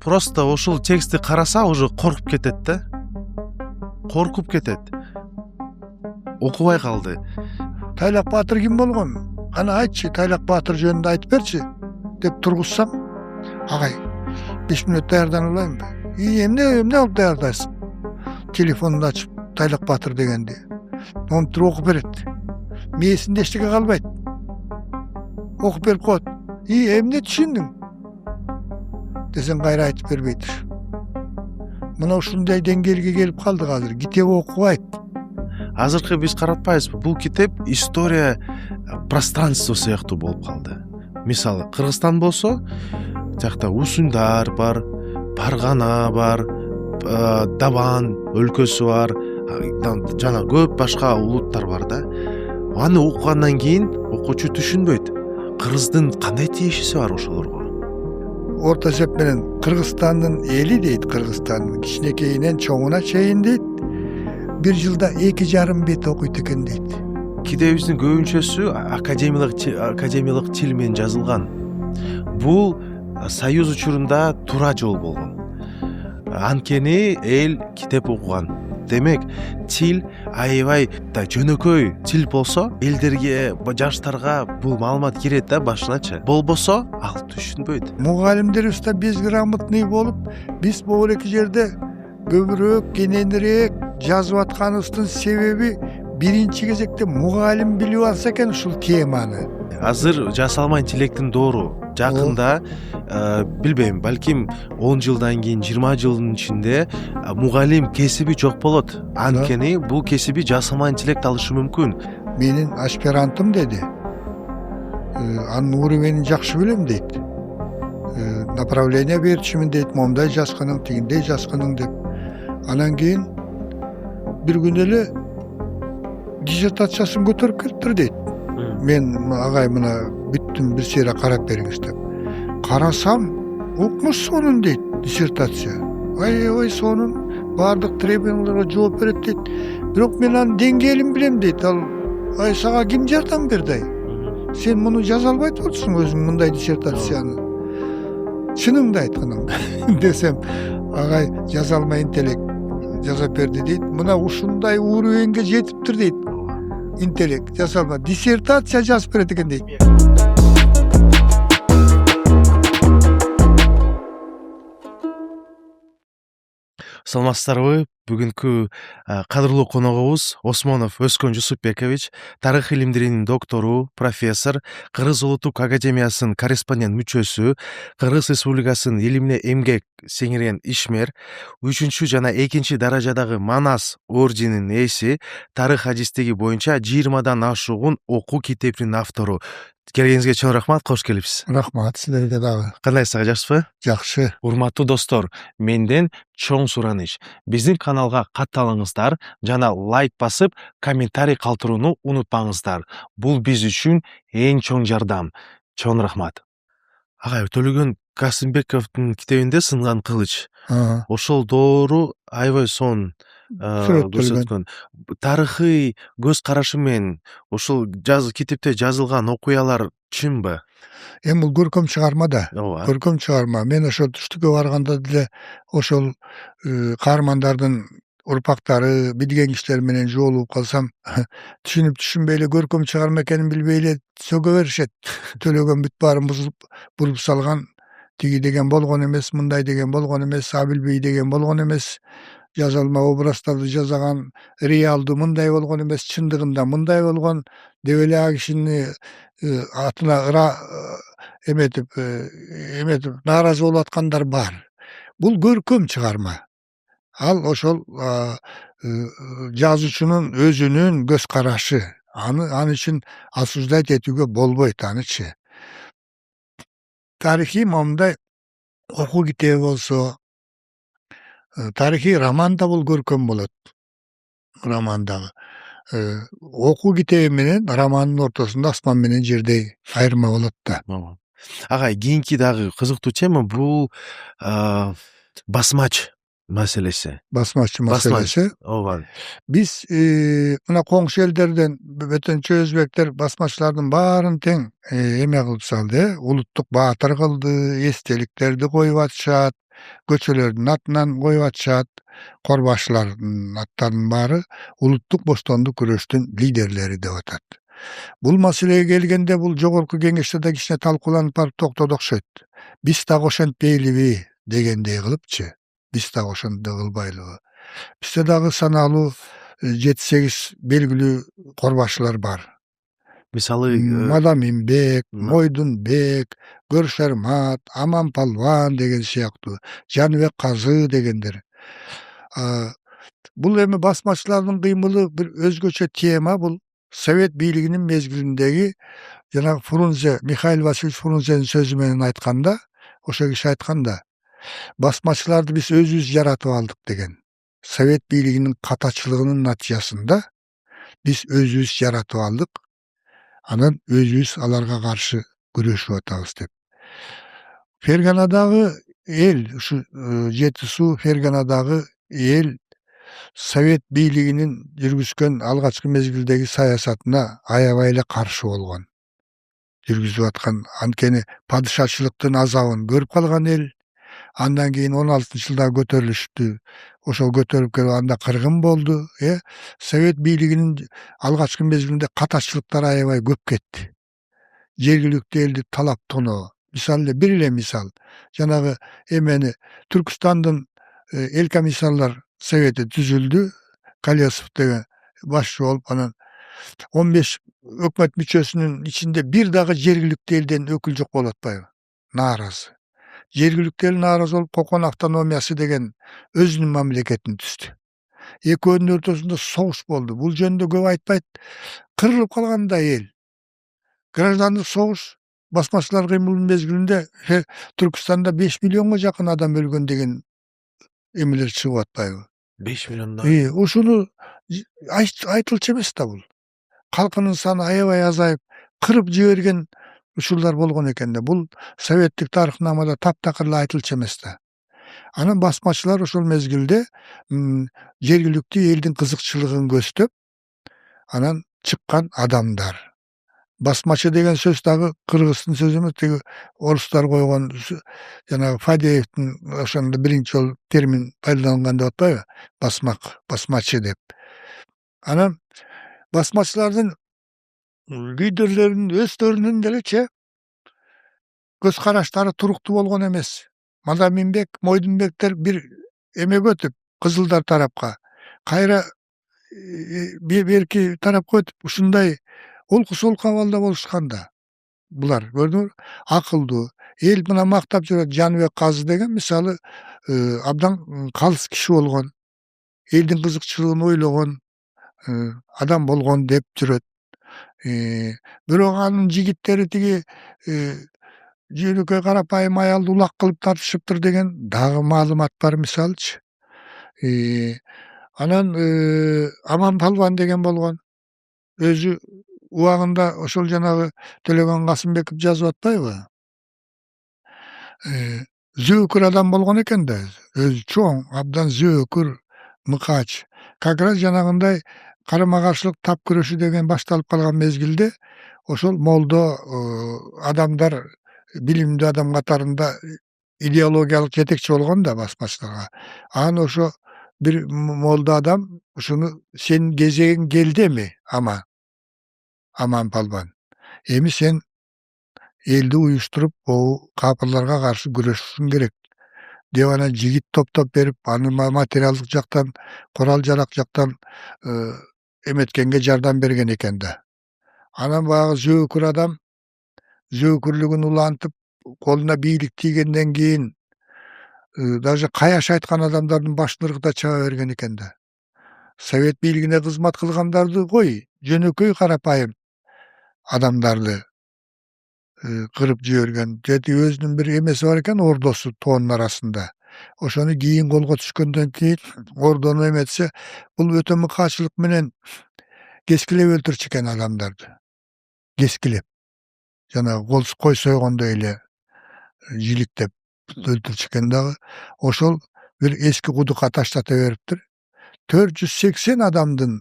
просто ошол текстти караса уже коркуп кетет да. Коркуп кетет. Окубай калды. Тайлак Баатыр ким болгон? Кана айтчы, Тайлак Баатыр жөнүндө айтып берчи деп тургузсам, агай 5 мүнөт даярданып алайынбы? Эмне алып даярдайсың? Телефонду ачып Тайлак Баатыр дегенди. Монтур окуп берет. Мээсинде эчтеке калбайт. Окуп берип коет. Эмне түшүндүң? Десең кайра айтып бербейтир. Мына ушундай деңгээлге келип калдык азыр. Китеп окубайт. Азыркы биз каратпайбызбы? Бул китеп история пространство сыяктуу болуп калды. Мисалы, Кыргызстан болсо, жакта Усундар бар, Паргана бар, Дабан өлкөсү бар, жана көп башка улуттар бар да. Аны окугандан кийин окуучу түшүнбөйт. Кыргыздын кандай тиешеси бар ошолорго? Орто эсеп менен Кыргызстандын эли дейт, Кыргызстандын кичинекейинен чоңуна чейин дейт. 1 жылда 2,5 бет окуйт экен дейт. Китебибиздин көбүнчөсү академиялык тил менен жазылган. Бул Союз учурунда туура жол болгон. Анткени эл китеп окуган. Демек, тил аябай да жөнөкөй тил болсо, элдерге, жаштарга бул маалымат кирет да башыначы. Болбосо, ал түшүнбөйт. Мугалимдерибиз да безграмотный болуп, биз могу эки жерде көбүрөөк, кененирээк жазып атканыбыздын себеби биринчи кезекте мугалим билип алса экен ушул теманы. Азыр жасалма интеллекттин доору. Жакында билбейм, балким 10 жылдан кийин 20 жылдын ичинде мугалим кесиби жок болот. Анткени бул кесиби жасалма интеллект алышы мүмкүн. Менин аспирантым деди. Анын уровенин жакшы билем дейт. Направление берчимин дейт, момдай жазганың, тигиндей жазганың деп. Анан кийин бир күн эле диссертациясын көтөрүп келиптир дейт. Мен агай мына бүттүм, бир сыйра карап бериңиз деп. Карасам, окмуш сонун дейт диссертация. Ой сонун, баардык требованияларга жооп берет дейт. Бирок мен анын деңгээлин билем дейт. Ал сага ким жардам берди? Сен муну жаза албай турсуң өзүң мындай диссертацияны. Чыныңды айтканың десем, агай жаза алмай интеллект жазап берди дейт. Мына ушундай уровенге жетиптир дейт. Интеллект жаза албай диссертация жазып берет экен дейт. Саламатсыздарбы? Бүгүнкү кадырлуу коногубуз Осмонов Өскөн Жусупбекович, тарых илимдеринин доктору, профессор, Кыргыз Улуттук Академиясынын корреспондент мүчөсү, Кыргыз Республикасынын элимине эмгек сиңирген ишмер, 3 жана 2 даражадагы Манас орденинин ээси, тарых адистиги боюнча 20дан ашугун окуу китебинин автору. Келгениңизге чоң рахмат, кош келипсиз. Рахмат, силерге дагы. Кандайсыздар, жакшысызбы? Жакшы. Урматтуу достор, менден чоң сураныч. Биздин каналга катталыңыздар жана лайк басып, комментарий калтырууну унутпаңыздар. Бул биз үчүн эң чоң жардам. Чоң рахмат. Агай, Төлөгөн Касымбековдун китебинде Сынган кылыч. Ошол доору аябай сонун көрсөткөн. Тарыхый көз карашы менен ошол китепте жазылган окуялар чынбы? Эми бул көркөм чыгарма да. Көркөм чыгарма. Мен ошол түштүккө барганда деле ошол каармандардын урпактары, билген кишилер менен жолугуп калсам, түшүнүп түшүнбөй эле көркөм чыгарма экенин билбей эле сөгө беришет. Төлөгөн бүт баарын буруп салган, тиги деген болгон эмес, мындай деген болгон эмес, Абилбей деген болгон эмес, жазалма образдарды жасаган, реалдуу мындай болгон эмес, чындыгында мындай болгон деп эле а кишини атына эметип нааразы болуп аткандар бар. Бул көркөм чыгарма. Ал ошол жазуучунун өзүнүн көз карашы. Аны үчүн осуждать этүүгө болбойт анычы. Тарихи момундай окуу китеби болсо, тарихи роман да бул көркөм болот. Роман дагы. Окуу китеби менен романдын ортосунда аспан менен жердей айырма болот да. Агай, кийинки дагы кызыктуу тема бул басмач маселеси. Басмачы маселеси. Ооба. Биз мына коңшу элдерден бөтөнчө өзбектер басмачылардын баарын тең эме кылып салды, улуттук баатыр кылды, эстеликтерди коюп атышат. köçelerdin atынан koyup atышat. Korbaşçılardın atlarının bari Uluttuk Bostonduk Күрөштүн liderleri dep atat. Bul maselege kelgende bul jogorku keňeşde de kişine talkulanyp baryp toktody okşoýt. Biz da oşentpeýlibi degendey kılıpçı. Biz da oşondoy kılbaýlyby. Bizde dagы sanalуу 7-8 belgilүү korbaşçılar bar. Misalı Madaminbek, Moydunbek, Görşermat, Aman Palvan degen şeýakty. Janybek Kazı degenler. Bul emi basmaçylaryň kıymaly bir özgöçe tema bul Sovet biýliginiň mezgilindegi jana Frunze, Mikhail Vasilyevich Frunze'nin sözü menen aýtkanda, oşo kişi aýtkanda, basmaçylardy biz özübüz yaratyp aldyk degen. Sovet biýliginiň kataçylygynyň natijasynda biz özübüz yaratyp aldyk. Anan özübüz alarga karşı güreşip atabız dep. Ferganadagy el, şu Jetisu Ferganadagy el Sovet biýliginiň ýürgüsken algaçky mezgildegi saýasatyna aýabay ele karşı bolgan. Ýürgüzüp atkan ankeni padişaçylykdyň azabyn görüp kalgan el. Andan keyin 16-njy ýylda göterilişdi. Oşo göterip kelip anda kırgın boldu. Sovet biýliginiň algaçky mezgilinde kataçylyklary aýabay köp ketdi. Jergilikli eldi talap tono. Misal bir misal. Janagy emeni Türkistan'dan el komisarlar Soweti tüzüldü. Kalyasov degen başçı bolup anan 15 ökmet müçesinin içinde bir dagı jergilikli elden ökül jok bolatpayby. Narazy. Jergilikli el narazy bolup Kokon avtonomiyasy degen özünün mamleketini tüzdü. Ekönün ortasında soğuş boldu. Bul jönde köp aýtpaýt. Kırılıp kalganda el. Grajdanlyk soğuş basmaçylar kıymalynyň mezgilinde Türkistan'da 5 milyonga jakyn adam ölgön degen emiler çygyp atpaýby. 5 milyondan. Oşunu aýtylçy emes da bul. Halkynyň sany aýabay azaýyp, kırıp jibergen uçurlar bolgon eken de. Bul Sovetlik taryhnamada taptakyrly aýtylçy emes da. Anan basmaçylar oşol mezgilde jergilikli eldiň kızykçylygyny göstöp, anan çykkan adamlar. Basmaçı degen söz dagı Kırgızstyn sözü emes, oruslar koygan jana Fadeýewdiň oşonda birinçi jol termin paýdalangan dep atpaýby? Basmak, basmaçı dep. Anan basmaçylardyň liderleriniň özlerinden deleçe göz karaşlary turuktu bolgon emes. Madaminbek, Moydunbekler bir eme götüp Kızıldar tarapka, kayra berki tarapka ötüp uşunday olku-solku abalda boluşkanda. Bular gördüňüzmi? Akyldy. El buna maktap jürет. Janybek Kazı degen misaly abdan kalys kişi bolgon. Eldiň kızykçylygyny oýlagan adam bolgon dep jürет. Birok anın jigitleri tigi jüýnüke garapaýym aýaldy ulak kılıp tartışypdyr degen dagı maglumat bar misalçy. Anan Aman Palvan degen bolgon. Özü uwagynda oşol janagy Telegon Gasymbekiw jazyp atpaýby? Zökür adam bolgon eken de, özü çoň, abdan zökür, mykaç. Kakras janagynday karama-karşylyk tap güreşi degen başlalyp kalgan mezgilde oşol molda adamlar bilimli adam katarında ideologiýalyk jetekçi bolgon da basmaçylarga. Anan oşo bir molda adam şunu sen gezegin geldimi ama Aman Palvan. Emi sen eldi uyuşturup o kapırlarga karşı güreşişin gerek. Devana jigit top berip, any materialdyk jaktan, koral jarak jaktan emetkenge jardam bergen eken de. Anan bagı zökür adam, zökürlügün ulantyp, koluna biýlik tiýgenden keyin daja kayaş aýtkan adamlardyň başyny ırgıta çaba bergen eken de. Sovet biýligine hyzmat kılgandardy goý, jönököý garapaýym adamlardy kırıp jibergen. Jeti özünün bir emesi bar eken ordosu toğunun arasında. Oşonu giyin golga düşkenden keyin ordonu emetse bul öte mykaçylyk menen geskilep öldürçiken adamlardy. Geskilep. Jana koy soýganda ele jiliktep öldürçiken dagı oşol bir eski kuduka taşlata beripdir. 480 adamdyn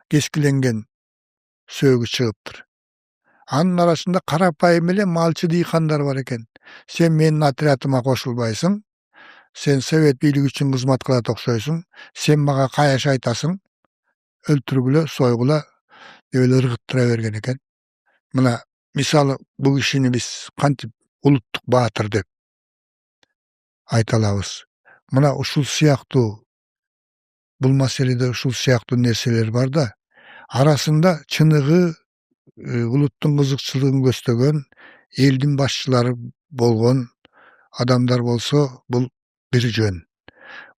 geskilengen söýgü çygypdyr. Anın arasında Karapaýym bilen malçy diýkandar bar eken. Sen meniň otryatyma koşulbaýsyň. Sen Совет бийлиги үчүн кызмат кылат окшойсуң. Sen мага каяш айтасың. Өлтүргүлө, сойгула деп эле ыргыттыра берген экен. Мына мисалы бул кишини биз кантип улуттук баатыр деп айта алабыз. Мына ушул сыяктуу бул маселеде ушул сыяктуу нерселер бар да. Арасында чыныгы улуттун кызыкчылыгын көстөгөн элдин башчылары болгон адамдар болсо бул бир жөн.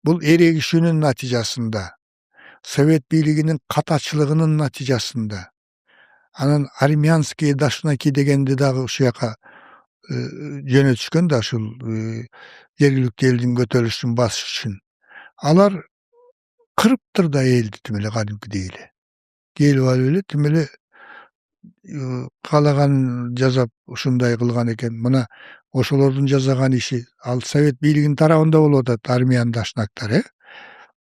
Бул эрегишүүнүн натыйжасында, Совет бийлигинин катачылыгынын натыйжасында, анан армянские дашнаки дегенди дагы ушул жака жөнөтүшкөн да ушул жергиликтүү элдин көтөрүлүшүн басыш үчүн. Алар кырыптыр да элди тим эле кадимкидей эле. Келип алып эле тим эле каалаганын жасап ушундай кылган экен. Мына ошолордун жасаган иши ал Совет бийлигинин тарабында болуп атат, армян дашнактар,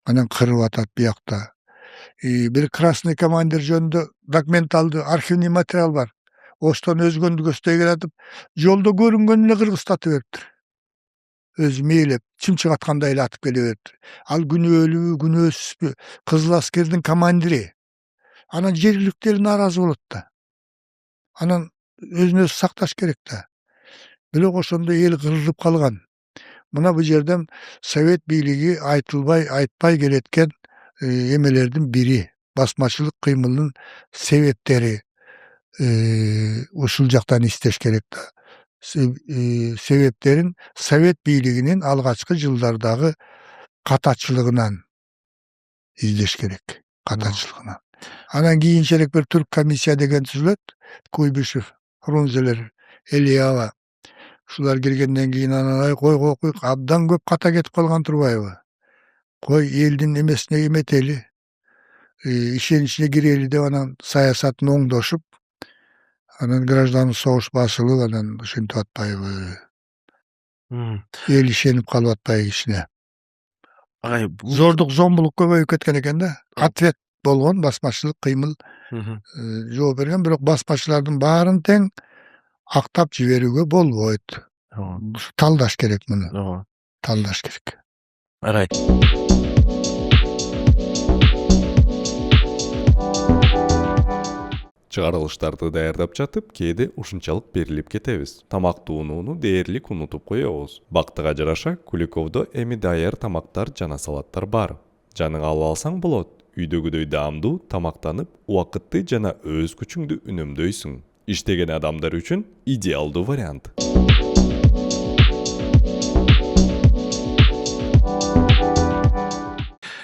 анан кырып атат биякта. Бир красный командир жөнүндө документалдуу архивный материал бар. Оштон өзгөндү көздөй келатып, жолдо көрүнгөнүн эле кыргызтатып бериптир. Өзү мээлеп, чымчык аткандай эле атып келе бериптир. Ал күнөөлүүбү, күнөөсүзбү? Кызыл аскердин командири. Анан жергиликтүү эл нааразы болот да. Анан өзүн өзү сакташ керек да. Бирок ошондо эл кырылып калган. Мына бул жерден Совет бийлиги айтпай келеткен эмелердин бири. Басмачылык кыймылынын себептери ушул жактан издеш керек да. Себептерин Совет бийлигинин алгачкы жылдардагы катачылыгынан издеш керек. Катачылыгынан. Анан кийинчерээк бир түрк комиссия деген түзүлөт. Куйбышев, Фрунзелер, Элиава. Ушулар келгенден кийин анан кой абдан көп ката кетип калган турбайбы? Кой элдин эмесине эметели, ишеничине кирели деп анан саясатын оңдошуп, анан гражданский согуш басылып, анан ушинтип атпайбы? Эл ишенип калып атпайбы кишине? Зордук, зомбулук көбөйүп кеткен экен да. Ответ болгон басмачылык кыймыл жооп берген, бирок басмачылардын баарын тең актап жиберүүгө болбойт. Талдаш керек муну. Талдаш керек. Агай. Чыгарылыштарды даярдап жатып, кээде ушунчалык берилип кетебиз. Тамактууну дээрлик унутуп коебуз. Бактыга жараша Куликовдо эми даяр тамактар жана салаттар бар. Жаның алып алсаң болот. Үйдөгүдөй даамдуу тамактанып, убакытты жана өз күчүңдү үнөмдөйсүң. Иштеген адамдар үчүн идеалдуу вариант.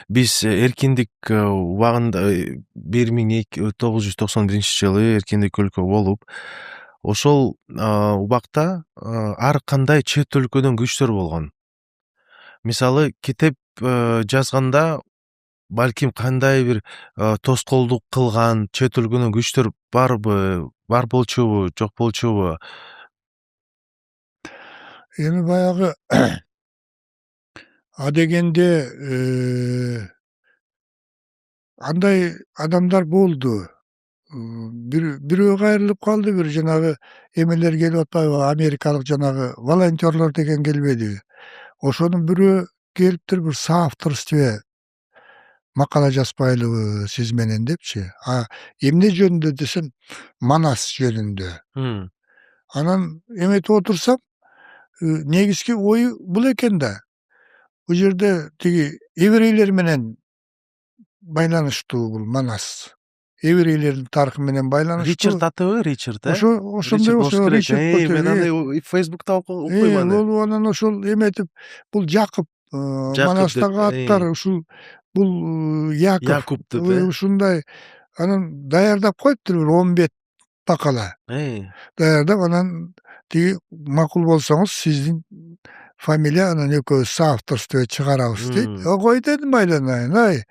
Биз эркиндик убагында 1991-жылы эркиндик өлкө болуп, ошол убакта ар кандай чет өлкөдөн күчтөр болгон. Мисалы китеп жазганда балким кандай бир тоскоолдук кылган чет өлкөдөн күчтөр барбы, бар болчубу, жок болчубу? Эми баягы адегенде андай адамдар болду. Бирөө кайрылып калды, бир жанагы эмелер келип атпайбы, америкалык жанагы волонтерлор деген келбедиби? Ошонун бирөө келиптир, бир соавторстве макала жазбайлыбы сиз менен депчи. Эмне жөнүндө десем, Манас жөнүндө. Анан эметип отурсам, негизги ою бул экен да. Бул жерде тиги еврейлер менен байланыштуу бул Манас. Еврейлердин тарыхы менен байланыштуу. Ричард атыбы, Ричард, Ошондой Ричард. Мен аны Фейсбукта окуйм аны. Анан ошол эметип, бул Жакып, Манастагы аттар, ушул бул Яков деп, ушундай анан даярдап коюптур, бир 15 макала. Даярдап, анан тиги макул болсоңуз сиздин фамилия, анан экөөбүз соавторство чыгарабыз дейт. Кой дедим байланайын,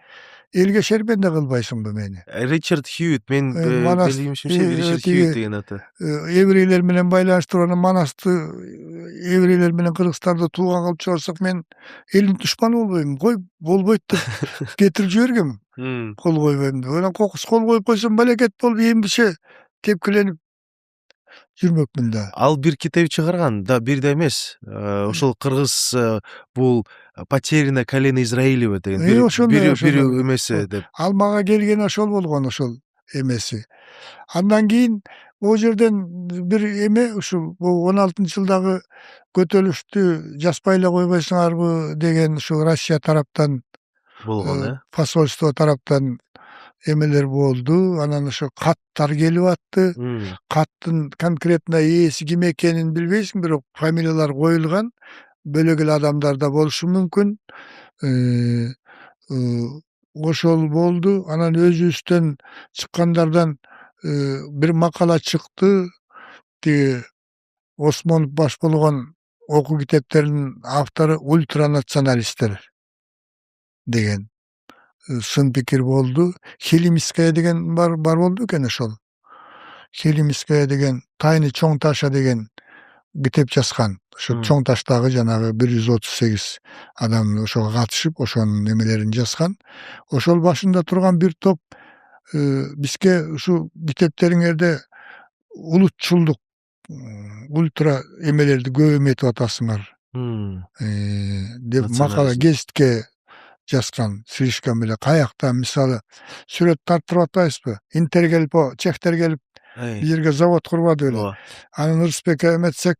элге шербенде кылбайсыңбы мени? Ричард Хьюит, мен билимимче Ричард Хьюит деген аты. Еврейлер менен байланыштырып, анан Манасты еврейлер менен кыргызстарды тууган кылып чыгарсак, мен элдин душманы болбоймун. Кой, болбойт деп кетирип жибергем. Кол койбойм деп. Анан кол коюп койсом, балекет болуп, эмгиче тепкиленип Жүрмөкмүн да. Ал бир китеп чыгарган да, бир да эмес. Ошол кыргыз бул «Потерянное колено Израилева» деген бир эмеси деп. Ал мага келген ошол болгон, ошол эмеси. Андан кийин могу жерден бир эме ушул 16-жылдагы көтөрүлүштү жазбай эле койбойсуңарбы деген ушу Россия тараптан Болгон, посольство тараптан эмелер болду. Анан ошо каттар келип атты. Каттын конкретно ээси ким экенин билбейсиң, бирок фамилиялар коюлган. Бөлөк эле адамдар да болушу мүмкүн. Ошол болду. Анан өзүбүздөн чыккандардан бир макала чыкты. Тиги Осмонов баш болгон окуу китептеринин автору ультранационалисттер деген сын пикир болду. Хелимская деген бар болду экен ошол. Хелимская деген «Тайны чоң таша» деген китеп жазган. Ошо чоң таштагы жанагы 138 адам ошого катышып, ошонун эмелерин жазган. Ошол башында турган бир топ бизге ушу китептериңерде улутчулдук, ультра эмелерди көп эметип атасыңар деп макала гезитке жазган. Слишком эле каякта мисалы сүрөт тарттырып атпайбызбы? Интер келип, чехтер келип бул жерге завод курбады беле. Анан Ырысбекке эметсек,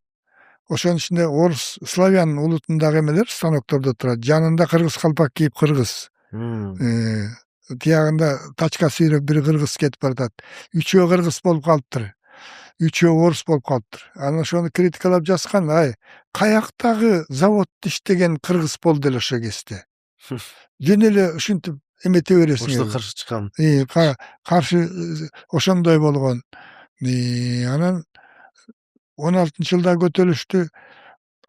ошонун ичинде орус, славян улутундагы эмелер станоктордо турат. Жанында кыргыз калпак кийип кыргыз. Тиягында тачка сүйрөп бир кыргыз кетип баратат. Үчөө кыргыз болуп калыптыр. Үчөө орус болуп калыптыр. Анан ошону критикалап жазган. Каяктагы заводдо иштеген кыргыз болду эле ошо кезде. Жөн эле ушинтип эмете бересиң. Ошо каршы чыккан. Каршы ошондой болгон. Анан 16-жылда көтөрүлүштү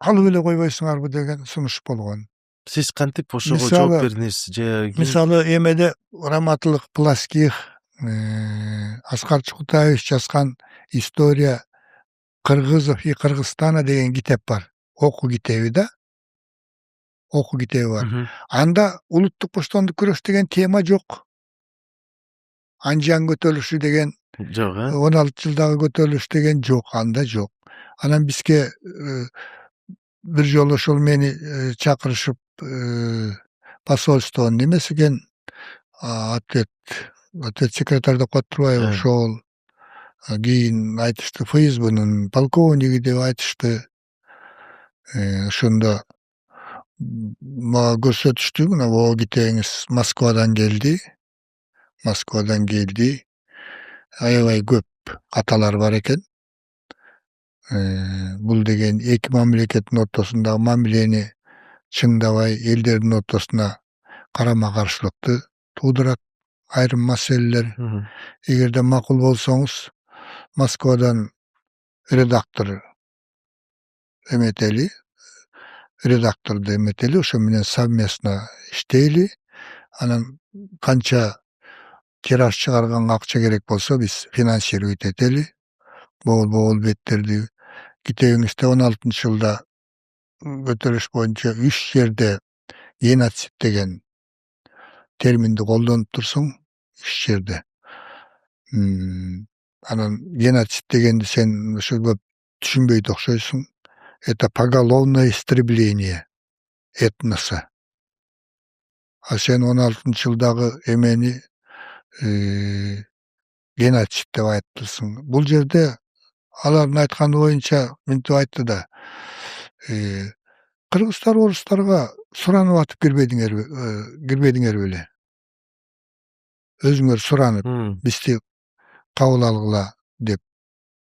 алып эле койбойсуңарбы деген сунуш болгон. Сиз кантип ошого жооп бердиңиз? Мисалы эмеде Раматылык Плоских, Аскар Чукутаевич жазган «История кыргызов и Кыргызстана» деген китеп бар. Окуу китеби да. Окуу китеби бар. Анда улуттук боштондук күрөш деген тема жок. Анжан көтөрүлүшү деген Жок, 16-жылдагы көтөрүлүш деген жок, анда жок. Анан бизге бир жолу ошол мени чакырышып, посольствонун эмеси экен, ответ секретарь деп коет турбайбы, ошол. Кийин айтышты, ФСБнын полковниги деп айтышты. Ошондо мага көрсөтүштү, мына бул китебиңиз Москвадан келди. Аябай көп каталар бар экен. Бул деген эки мамлекеттин ортосундагы мамилени чыңдабай, элдердин ортосуна карама-каршылыкты туудурат айрым маселелер. Эгерде макул болсоңуз, Москвадан редакторду эметели, ошо менен совместно иштейли. Анан канча тираж чыгарганга акча керек болсо, биз финансировать этели. Богул беттерди. Китебиңизде 16-жылда көтөрүлүш боюнча 3 жерде геноцид деген терминди колдонуп турсуң, 3 жерде. Анан геноцид дегенди сен ошо көп түшүнбөйт окшойсуң. Это поголовное истребление этноса. А сен 16-жылдагы эмени геноцид деп айтыпсың. Бул жерде алардын айтканы боюнча мынтип айтты да, кыргыздар орустарга суранып атып кирбедиңер беле. Өзүңөр суранып, бизди кабыл алгыла деп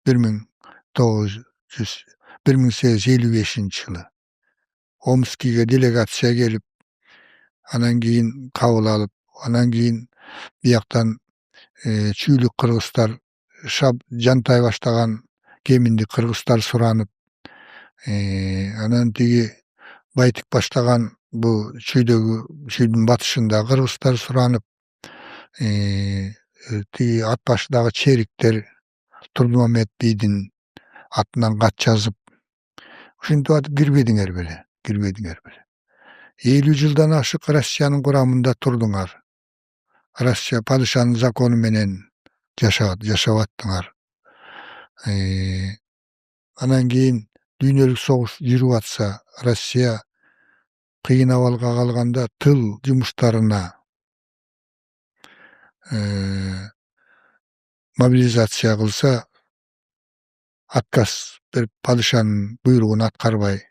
1855-жылы Омскиге делегация келип, анан кийин кабыл алып, анан кийин бияктан чүйлүк кыргыздар, Жантай баштаган кеминди кыргыздар суранып, анан тиги Байтик баштаган бул чүйдүн батышында кыргыздар суранып, тиги ат башындагы чериктер Турдумамет бийдин атынан кат жазып, ушинтип атып кирбедиңер беле. 50 жылдан ашык Россиянын курамында турдуңар. Россия падышанын закону менен жашап аттыңар. Andan keyin dүйнөлүк согуш жүрүп атса, Россия кыйын абалга калганда тыл жумуштарына мобилизация кылса, отказ берип падышанын буйругун аткарбай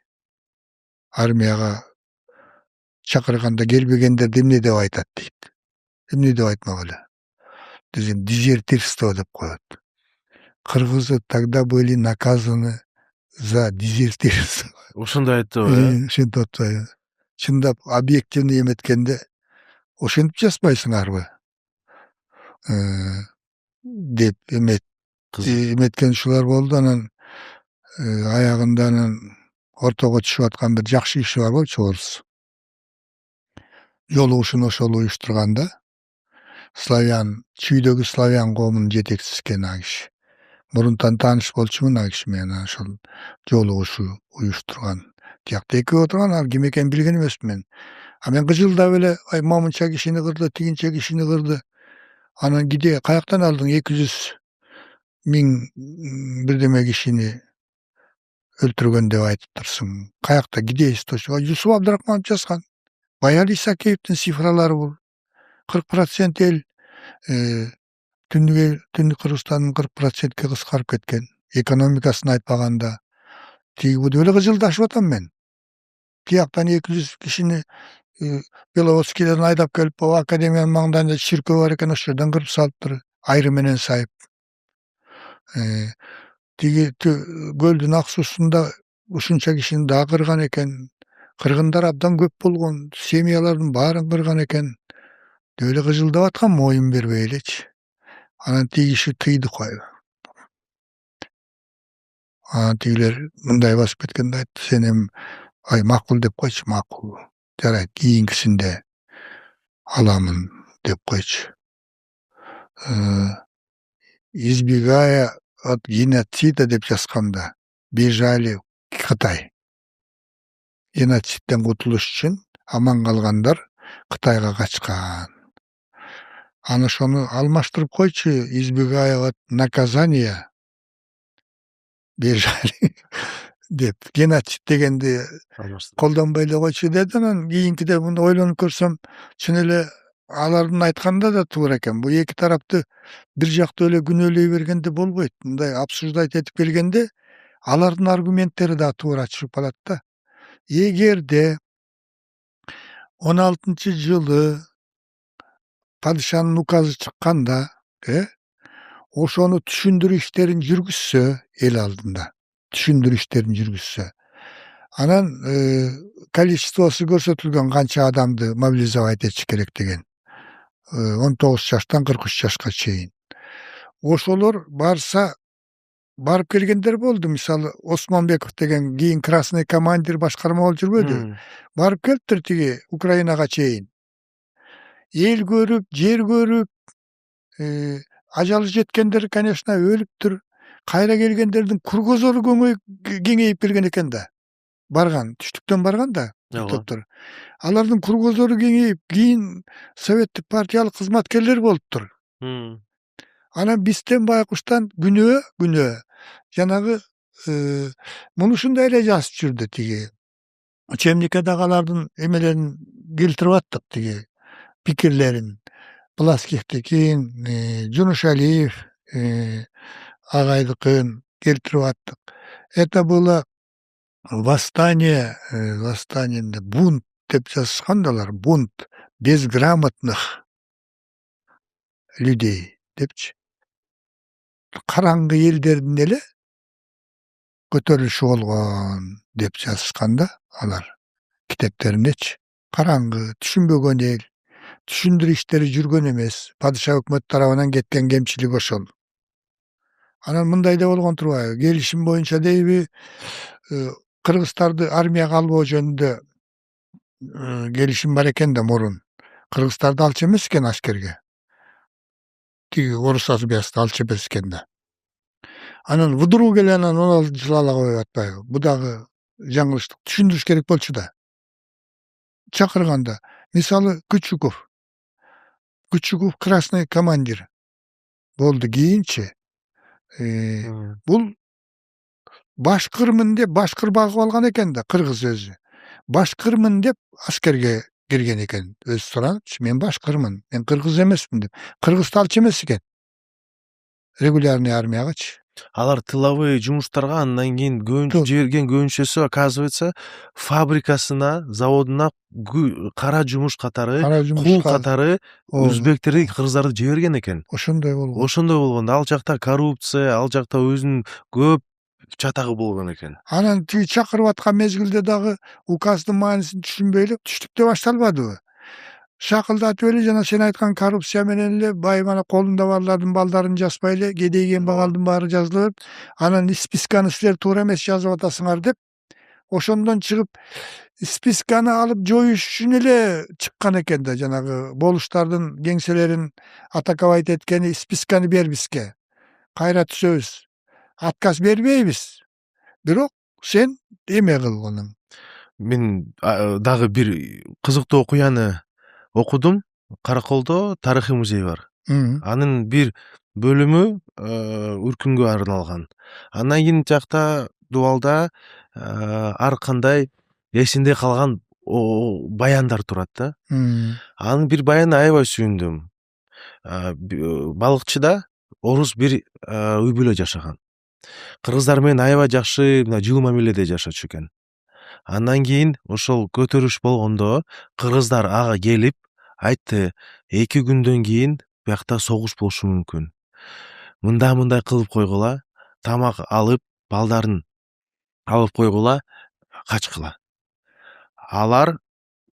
армияга чакырганда келбегендерди эмне деп айтат дейт. Эмне деп айтмак эле? Дезертирство деп коет. Кыргызы тогда были наказаны за дезертирство. Ушундай айттыбы, Ошентип атпайбы? Чындап объективный эметкенде ошентип жазбайсыңарбы? Деп эметкен ушулар болду. Анан аягында анан ортого түшүп аткан бир жакшы киши бар болчу, орус. Жолугушун ошол уюштурганда, чүйдөгү славян коомунун жетекчиси экен ал киши. Мурунтан тааныш болчумун ал киши менен, ошол жолугушу уюштурган. Тиякта экөө отурган, ал ким экенин билген эмесмин. Мен кыжылдап эле, момунча кишини кырды, тигинче кишини кырды. Анан киде каяктан алдың 200 миң бирдеме кишини өлтүргөн деп айтып турсуң? Каякта, киде источник? Жусуп Абдрахманов жазган. Баяли Исакеевдин цифралары бул. 40% эл Түндүк Кыргызстандын 40%ке кыскарып кеткен. Экономикасын айтпаганда. Тиги деп эле кыжылдашып атам мен. Тияктан 200 кишини Беловодскийден айдап келип, академиянын маңдайында чиркөө бар экен, ошол жерден кырып салыптыр. Айры менен сайып. Тиги көлдүн ак суусунда ушунча кишини да кырган экен. Кыргындар абдан көп болгон, семьялардын баарын кырган экен. Деп эле кыжылдап аткан, моюн бербей элечи. Анан тиги киши тыйды койбу. Анан тигилер мындай басып кеткенде айтты, сен эми макул деп койчу, макул. Жарайт, кийинкисинде аламын деп койчу. Избегая от геноцида деп жазганда, бежали Кытай. Геноцидден кутулуш үчүн аман калгандар Кытайга качкан. Аны ошону алмаштырып койчу, избегая от наказания, бежали деп. Геноцид дегенди колдонбой эле койчу деди. Анан кийинкиде муну ойлонуп көрсөм, чын эле алардын айтканда да туура экен. Бул эки тарапты бир жактуу эле күнөөлөй бергенде болбойт. Мындай обсуждать этип келгенде, алардын аргументтери да туура чыгып калат да. Эгерде 16-жылы падышанын указы чыкканда, ошону түшүндүрүү иштерин жүргүзсө, эл алдында түшүндүрүү иштерин жүргүзсө, анан количествосу көрсөтүлгөн канча адамды мобилизовать этиш керек деген. 19 жаштан 43 жашка чейин. Ошолор барса, барып келгендер болду. Мисалы, Осмонбеков деген кийин красный командир башкарма болуп жүрбөдү? Барып келиптир тиги Украинага чейин. Эл көрүп, жер көрүп, ажалы жеткендер, конечно, өлүптүр. Кайра келгендердин кургозору кеңейип келген экен да. Барган, түштүктөн барган да топтор. Алардын кургозору кеңейип, кийин советтик партиялык кызматкерлер болуптур. Анан бизден байкуштан күнөө жанагы муну ушундай эле жазып жүрдү тиги. Учебникедеги алардын эмелерин келтирип аттык, тиги пикирлерин. Пласкихти, кийин Жунушалиев агайдыкын келтирип аттык. Это было восстание, бунт деп жазышкандалар, бунт безграмотных людей депчи. Караңгы элдердин эле көтөрүлүшү болгон деп жазышканда алар китептериндечи. Караңгы, түшүнбөгөн эл, түшүндүрүү иштери жүргөн эмес. Падыша өкмөт тарабынан кеткен кемчилик ошол. Анан мындай да болгон турбайбы? Келишим боюнча дейби, кыргыздарды армияга албоо жөнүндө келишим бар экен да мурун. Кыргыздарды алчу эмес экен аскерге. Тиги орус армиясына алчу эмес экен да. Анан вдруг эле анан 16-жыл ала коюп атпайбы? Бу дагы жаңылыштык. Түшүндүрүш керек болчу да. Чакырганда, мисалы, Күчүков красный командир болду. Кийинчи Bul Başkırmın dep başkır bagып algan eken da kırgız özü. Başkırmın dep askerge girgen eken. Özü soranıpçı, men başkırmın, men kırgız emesmин dep. Kırgıztalчы эмес экен. Регулярный армиягачы. Алар тыловой жумуштарга андан кийин жиберген көбүнчөсү оказывается фабрикасына, заводуна кара жумуш катары, кул катары өзбектерди, кыргыздарды жиберген экен. Ошондой болгон. Ошондой болгон. Ал жакта коррупция, ал жакта өзүнүн көп чатагы болгон экен. Анан тиги чакырып аткан мезгилде дагы указдын маанисин түшүнбөй эле түштүктө башталбадыбы? Шакылдатып эле жана сен айткан коррупция менен эле бай мана колунда барлардын балдарын жазбай эле кедейген багалдын баары жазылып, анан списканы силер туура эмес жазып атасыңар деп, ошондон чыгып списканы алып жоюш үчүн эле чыккан экен да, жанагы болуштардын кеңселерин атаковать эткени списканы бер бизге. Кайра түзөбүз. Отказ бербейбиз. Бирок сен эме кылгының. Мен дагы бир кызыктуу окуяны окудум. Караколдо тарыхый музей бар. Анын бир бөлүмү үркүнгө арналган. Андан кийин жакта дубалда ар кандай эсинде калган баяндар турат да. Анын бир баянына аябай сүйүндүм. Балыкчыда орус бир үй бүлө жашаган. Кыргыздар менен аябай жакшы, жылуу мамиледе жашачу экен. Андан кийин ошол көтөрүш болгондо кыргыздар ага келип айтты, 2 күндөн кийин биякта согуш болушу мүмкүн. Мындай кылып койгула, тамак алып, балдарын алып койгула, качкыла. Алар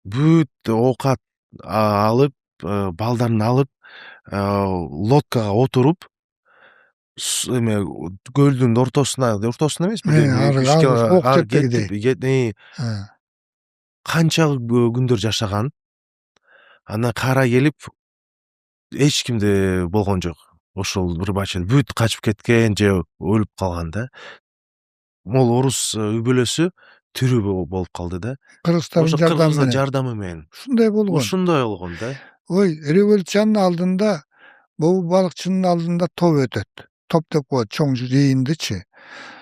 бүт оокат алып, балдарын алып, лодкага отуруп, эме көлдүн ортосуна эмеспи? Канча күндөр жашаган. Анан кайра келип эч кимде болгон жок. Ошол бир бачын бүт качып кеткен же өлүп калган да. Могул орус үй бүлөсү тирүү болуп калды да. Кыргыздардын жардамы менен. Ушундай болгон да. Ой, революциянын алдында бул балыкчынын алдында топ өтөт. Топ деп коет, чоң жыйындычы.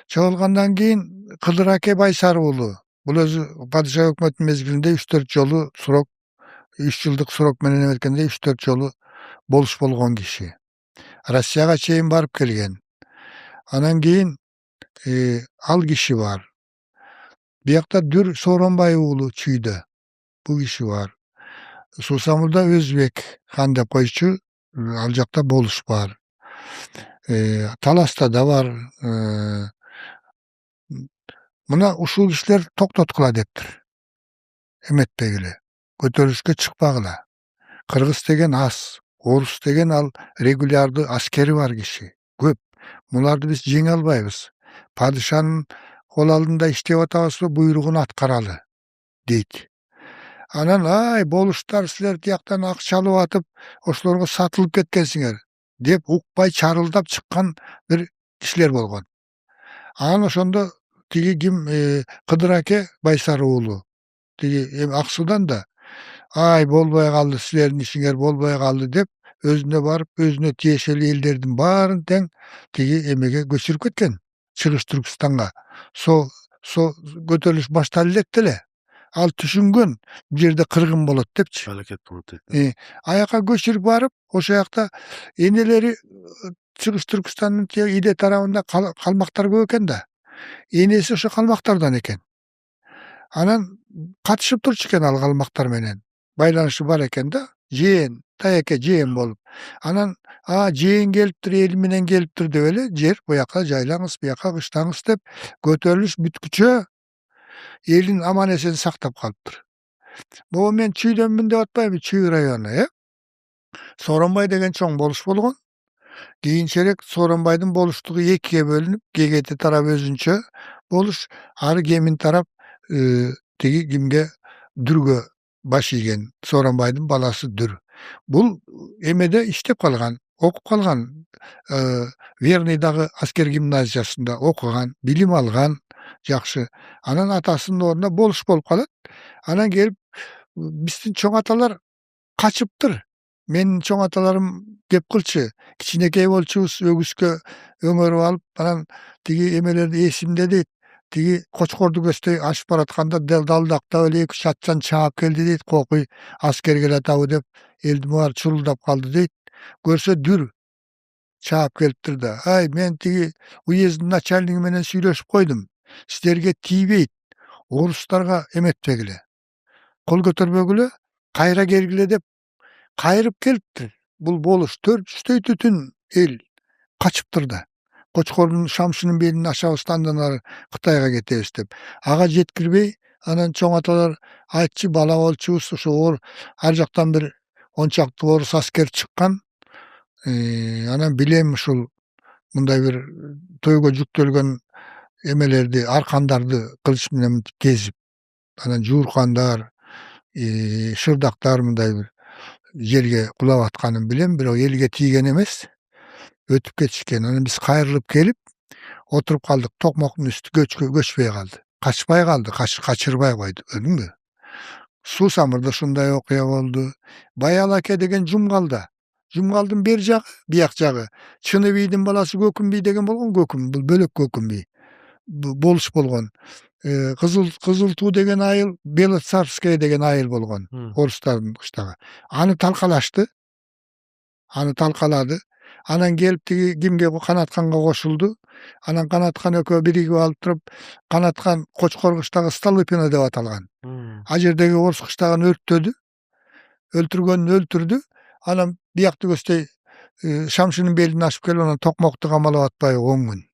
Чыгылгандан кийин Кыдыр аке Байсары уулу. Бул өзү падыша өкмөтүнүн мезгилинде 3-4 жолу срок, 3 жылдык срок менен эметкенде 3-4 жолу болуш болгон киши. Россияга чейин барып келген. Анан кийин ал киши бар. Биякта Дүр Сооронбай уулу Чүйдө. Бул киши бар. Сусамурда Өзбек хан деп койчу, ал жакта болуш бар. Таласта да бар. Мына ушул кишилер токтоткула дептир. Эметпегиле. Көтөрүлүшкө чыкпагыла. Кыргыз деген аз. Орус деген ал регулярдуу аскери бар киши. Көп. Муларды биз жеңе албайбыз. Падышанын кол алдында иштеп атабызбы, буйругун аткаралы дейт. Анан болуштар силер тияктан акча алып атып, ошолорго сатылып кеткенсиңер деп укпай чарылдап чыккан бир кишилер болгон. Анан ошондо тиги ким Кыдыр аке Байсары уулу тиги Ак Судан да болбой калды, силердин ишиңер болбой калды деп өзүнө барып, өзүнө тиешелүү элдердин баарын тең тиги эмеге көчүрүп кеткен. Чыгыш Түркстанга. Көтөрүлүш башталып электе эле. Ал түшүнгөн бул жерде кыргын болот депчи. Алакет болот деп. Аяка көчүрүп барып, ошол жакта энелери Чыгыш Түркстандын Иде тарабында калмактар көп экен да. Энеси ошо калмактардан экен. Анан катышып турчу экен ал калмактар менен. Байланышы бар экен да. Жээн, таяке жээн болуп. Анан жээн келиптир, эл менен келиптир деп эле жер буяка жайлаңыз, буяка кыштаңыз деп көтөрүлүш бүткүчө элин аман эсен сактап калыптыр. Могу мен Чүйдөнмүн деп атпайбы, Чүй району, Сооронбай деген чоң болуш болгон. Кийинчерээк Сооронбайдын болуштугу 2ге бөлүнүп, Кегети тарап өзүнчө болуш, ары Кемин тарап тиги кимге Дүргө баш ийген. Сооронбайдын баласы Дүр. Бул эмеде иштеп калган, окуп калган. Верныйдагы аскер гимназиясында окуган, билим алган, жакшы. Анан атасынын ордуна болуш болуп калат. Анан келип биздин чоң аталар качыптыр. Menin çoň atalarym gep kılçy. Kiçinekey bolçubuz, ögüskö öňörüp alıp, anam tigi emelerdi esimde deyit. Tigi Koçkordu göstey aşyp baratkanda daldakta öyle 2 çatçan çaap geldi deyit. Kokuy asker geletaby dep eldim bar çuruldap kaldy deyit. Görse dür çaap gelipdir da. Ay men tigi uyezdin начальниги menen süýleşip koydum. Sizlerge tiýbeyt. Oruslarga emetpegile. Kol götermegile, kayra gergile dep kayryp gelipdir. Bul boluş 400'töy tütün el kaçıptır da. Koçkor'un Şamşynyň belini aşagıstandan ary Kytaýga getebis dep. Aga jetkirbey, anan çoň atalar aýtçy bala bolçubuz, şo ar jakdan bir 10 çakty orus asker çykkan. Anan bilem uşul munday bir toýga jükdelgen emelerdi, arkandardy kılıç menen gezip, anan juurkandar, şırdaktar munday bir yerge kulap atkanyny bilem, birok elge tiýgen emes. Ötüp geçişken. Anan biz kayrylyp gelip oturup kaldık. Tokmoktun üstü göçbey kaldı. Kaçpay kaldı. Kaçırbay koydu. Öldün Susamırda şunday okuya oldu. Bayalake degen Jumgalda. Jumgaldın bir jağı, biyak jağı. Çınıbiydiň balası Gökümbi degen bolgon Göküm. Bu bölök Gökümbi. Boluş bolgon. Kızıltuu degen ayıl, Belotsarskaya degen ayıl bolgon. Oruslardyň kıştagy. Any talkalaşdy. Any talkalady. Anan gelip tigi kimge Kanatkanga koşuldu. Anan Kanatkan ökö birigi alıp turup Kanatkan Koçkor kıştagy Stolypino dep atalgan. A jerdegi orus kıştagyn örttödü. Öldürgönünü öldürdü. Anan biýakty göstey Şamşynyň belini aşyp gelip ona tokmokty gamalap atpay 10 gün.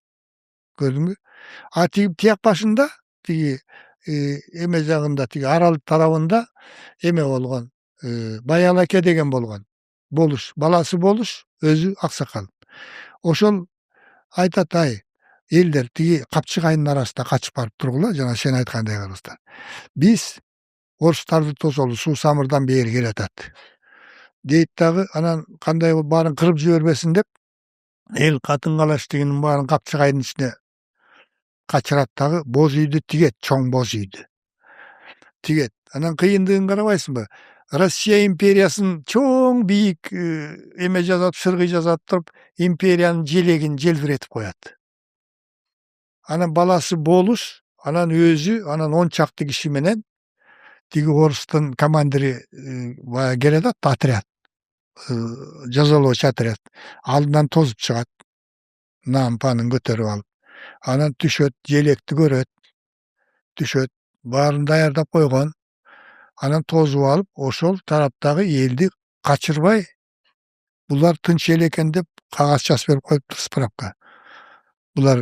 Gördüňmü? A tigi tiýak başynda tigi eme jagynda tigi Aral tarabynda eme bolgon. Bayalake degen bolgon. Boluş, balası Boluş, özü aksakal. Oşol aytat ay, elder tigi Kapçıgaýynyň arasynda kaçyp baryp turgula, jana sen aýtganday kırgızlar. Biz orustardy tosolu Susamyrdan beri geletat. Deyit dagы, anan kanday baryň kırıp jibermesin dep, el katın galaşdyginin baryň Kapçıgaýynyň içine kaçırat dagы, boz üýdü tiget, çoň boz üýdü. Tiget. Anan kıyındygyny garabaýsynby? Rossiya imperiýasyny çoň biýik eme jazap, sırgy jazap turup, imperiýanyň jelegini jeldiretip koýat. Anan balası Boluş, anan özü, anan 10 çakty kişi menen tigi orustun komandiri geledat, otryad. Jazaloç otryad. Aldyndan tozup çygat. Nam panyny göterip alyp. Anan düşöt, jelekdi göret. Düşöt, baryny daýardap koýgan. Anan tozup alıp, oşol tarapdagy eldi kaçırbay, bular tınç el eken dep kagaz жазып berip koýupdyr spravka. Bular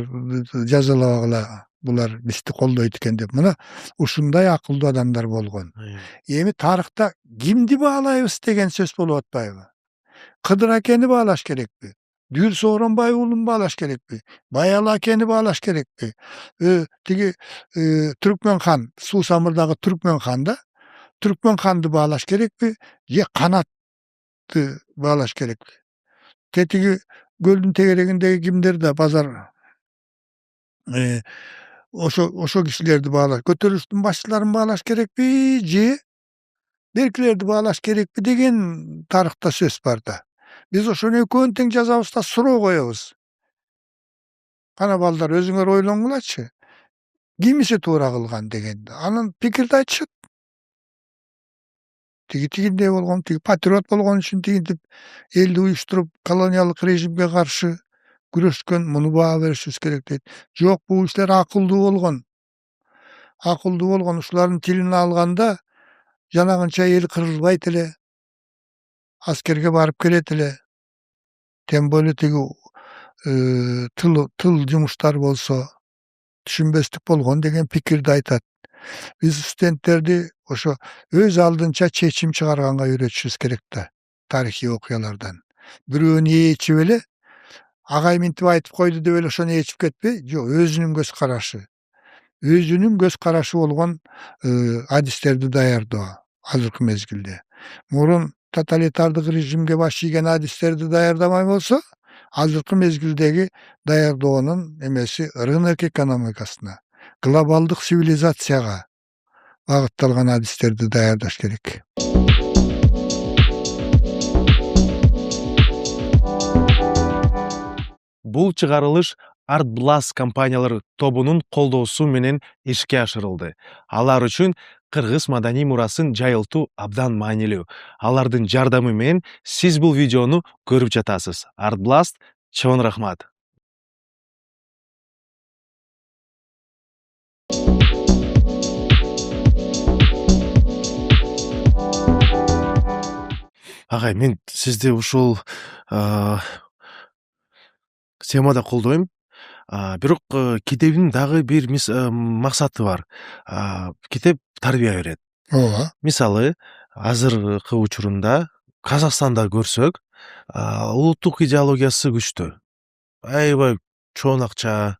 jazalabagla, bular bisti koldoýt eken dep. Muna uşunday akıllı adamlar bolgon. Emi tarykta kimdi bağlaýbys degen söz bolup atpaýby? Kıdır akeni bağlaş gerekpi. Dür Soğranbay ulun bağlaş gerekpi. Bayalı akeni bağlaş gerekpi. Tigi Türkmen Han, Susamyrdagy Türkmen Handa Türkmen Handy bağlaş gerekpi, ye Kanatdy bağlaş gerekpi. Tetigi göldün tegeregindegi kimdir de bazar oşo kişilerdi bağlaş. Göterüstün başçılarını bağlaş gerekpi, je berkilerdi bağlaş gerekpi degen tarykta söz bar da. Biz oşonu eköwünü teň jazabys da suroo goýabys. Kana balдар özüňer oýlangulaçy. Kimisi toora kılgan degen. Anın pikirde aýtşyt. Tigi bolgon, tigi patriot bolgon üçin tigi eldi uyuşturup koloniallyk rejimge karşı güreşken muny baha berişimiz gerek deyt. Jok, bu işler akıllı bolgon. Akıllı bolgon, uşularyň tilini alganda janagynça el kırılbayt ele. Askerge barıp gelet ele. Temboli tigi tıl jumuşlar bolsa düşünbeslik bolgon degen pikirde aýtat. Biz studentlerdi oşo öz aldınça çeçim çıgarganga öýretişimiz gerek da tarihi okuyalardan. Biröөнü ýeçip ele agay mintip aýtyp koýdu dep ele oşonu ýeçip ketpe, jok, özünün göz karaşy. Özünün göz karaşy bolgon hadislerdi daýardoo hazırkı mezgilde. Murun totalitardyk rejimge baş iýgen hadislerdi daýardamay bolsa, hazırkı mezgildegi daýardoonun emesi rынок ekonomikasyna, globaldyk sivilizasiýaga bagyttalgan hadislerdi daýardaş gerek. Бул чыгарылыш Art Blast компаниялар тобунун колдоосу менен ишке ашырылды. Алар үчүн кыргыз маданий мурасын жайылтуу абдан маанилүү. Алардын жардамы менен сиз бул видеону көрүп жатасыз. Art Blast, чоң рахмат. Агай, мен сизди ушул темада колдойм. Бирок китептин дагы бир максаты бар. Китеп тарбия берет. Ооба. Мисалы, азыркы учурунда Казакстанда көрсөк, улуттук идеологиясы күчтүү. Аябай чоң акча,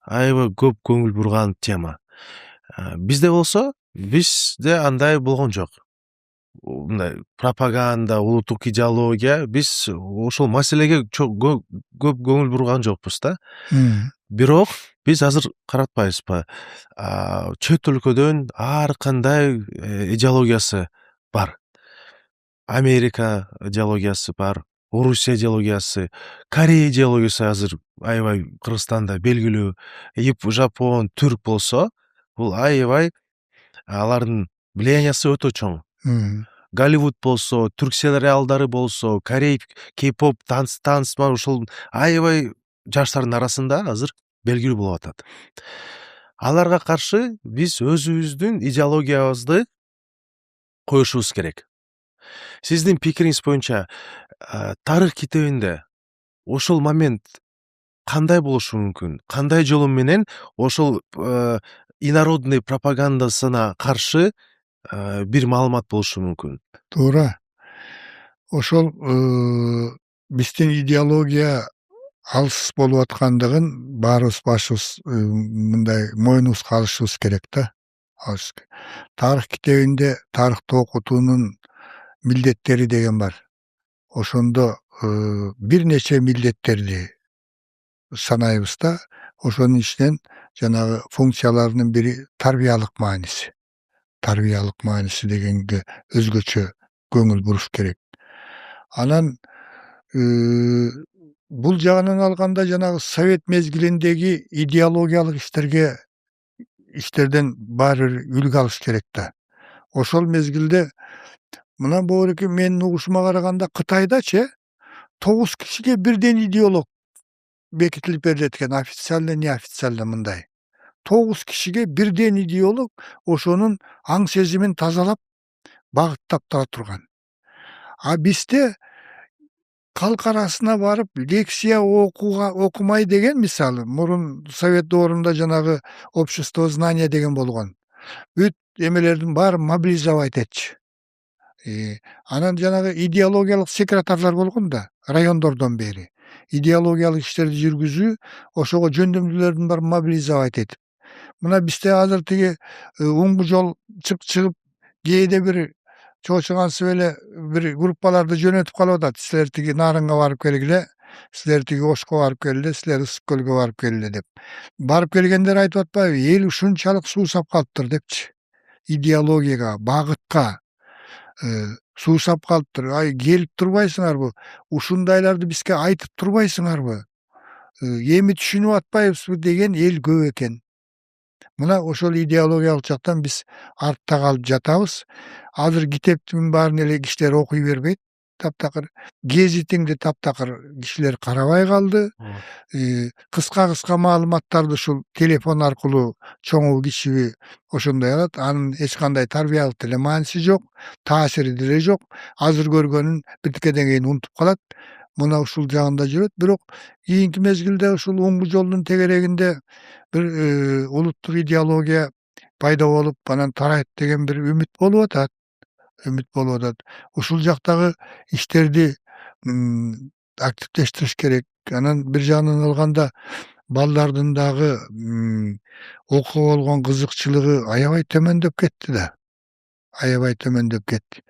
аябай көп көңүл бурган тема. Бизде болсо, бизде андай болгон жок. Мындай пропаганда, улуттук идеология, биз ошол маселеге көп көңүл бурган жокпуз да. Бирок биз азыр каратпайбызбы? Чет өлкөдөн ар кандай идеологиясы бар. Америка идеологиясы бар, Орусия идеологиясы, Корея идеологиясы азыр аябай Кыргызстанда белгилүү. Жапон, түрк болсо, бул аябай алардын влияниясы өтө чоң. Голливуд болсо, түрк сериалдары болсо, Корей кей-поп танц бар, ушул аябай жаштардын арасында азыр белгилүү болуп атат. Аларга каршы биз өзүбүздүн идеологиябызды коюшубуз керек. Сиздин пикириңиз боюнча, тарых китебинде ошол момент кандай болушу мүмкүн? Кандай жолу менен ошол инородный пропагандасына каршы бир маалымат болушу мүмкүн? Туура. Ошол биздин идеология алыс болуп аткандыгын баарыбыз башыбыз мындай мойнубузга алышыбыз керек да. Тарых китебинде тарыхты окутуунун милдеттери деген бар. Ошондо бир нече милдеттерди санайбыз да. Ошонун ичинен жанагы функцияларынын бири тарбиялык мааниси. Тарбиялык мааниси дегенге өзгөчө көңүл буруш керек. Анан бул жагынан алганда жанагы совет мезгилиндеги идеологиялык иштерден баары бир үлгү алыш керек да. Ошол мезгилде мына боореке менин угушума караганда Кытайдачы 9 кишиге бирден идеолог бекитилип берилет экен, официально, неофициально мындай. 9 кишиге бирден идеолог ошонун аң сезимин тазалап, багыттап турган. А бизде калк арасына барып лекция окумай деген, мисалы, мурун совет доорунда жанагы общество знания деген болгон. Бүт эмелердин баары мобилизовать этчи. Анан жанагы идеологиялык секретарлар болгон да, райондордон бери. Идеологиялык иштерди жүргүзүү, ошого жөндөмдүүлөрдүн баарын мобилизовать этип. Мына бизде азыр тиги уңгу жол чыгып, кээде бир чоочугансып эле бир группаларды жөнөтүп калып атат. Силер тиги Нарынга барып келгиле, силер тиги Ошко барып келгиле, силер Ысык көлгө барып келгиле деп. Барып келгендер айтып атпайбы, эл ушунчалык суусап калыптыр депчи. Идеологияга, багытка суусап калыптыр. Ай, келип турбайсыңарбы? Ушундайларды бизге айтып турбайсыңарбы? Эми түшүнүп атпайбызбы деген эл көп экен. Мына ошол идеологиялык жактан биз артта калып жатабыз. Азыр китептин баарын эле кишилер окуй бербейт. Таптакыр гезитиңди таптакыр кишилер карабай калды. Кыска маалыматтарды ушул телефон аркылуу чоңу кичиби ошондой алат. Анын эч кандай тарбиялык деле мааниси жок, таасири деле жок. Азыр көргөнүн биртикеден кийин унутуп калат. Мына ушул жагында жүрөт. Бирок кийинки мезгилде ушул оңгу жолдун тегерегинде бир улуттук идеология пайда болуп, анан тарайт деген бир үмүт болуп атат. Ушул жактагы иштерди активдештириш керек. Анан бир жагынан алганда балдардын дагы окууга болгон кызыкчылыгы аябай төмөндөп кетти да. Аябай төмөндөп кетти.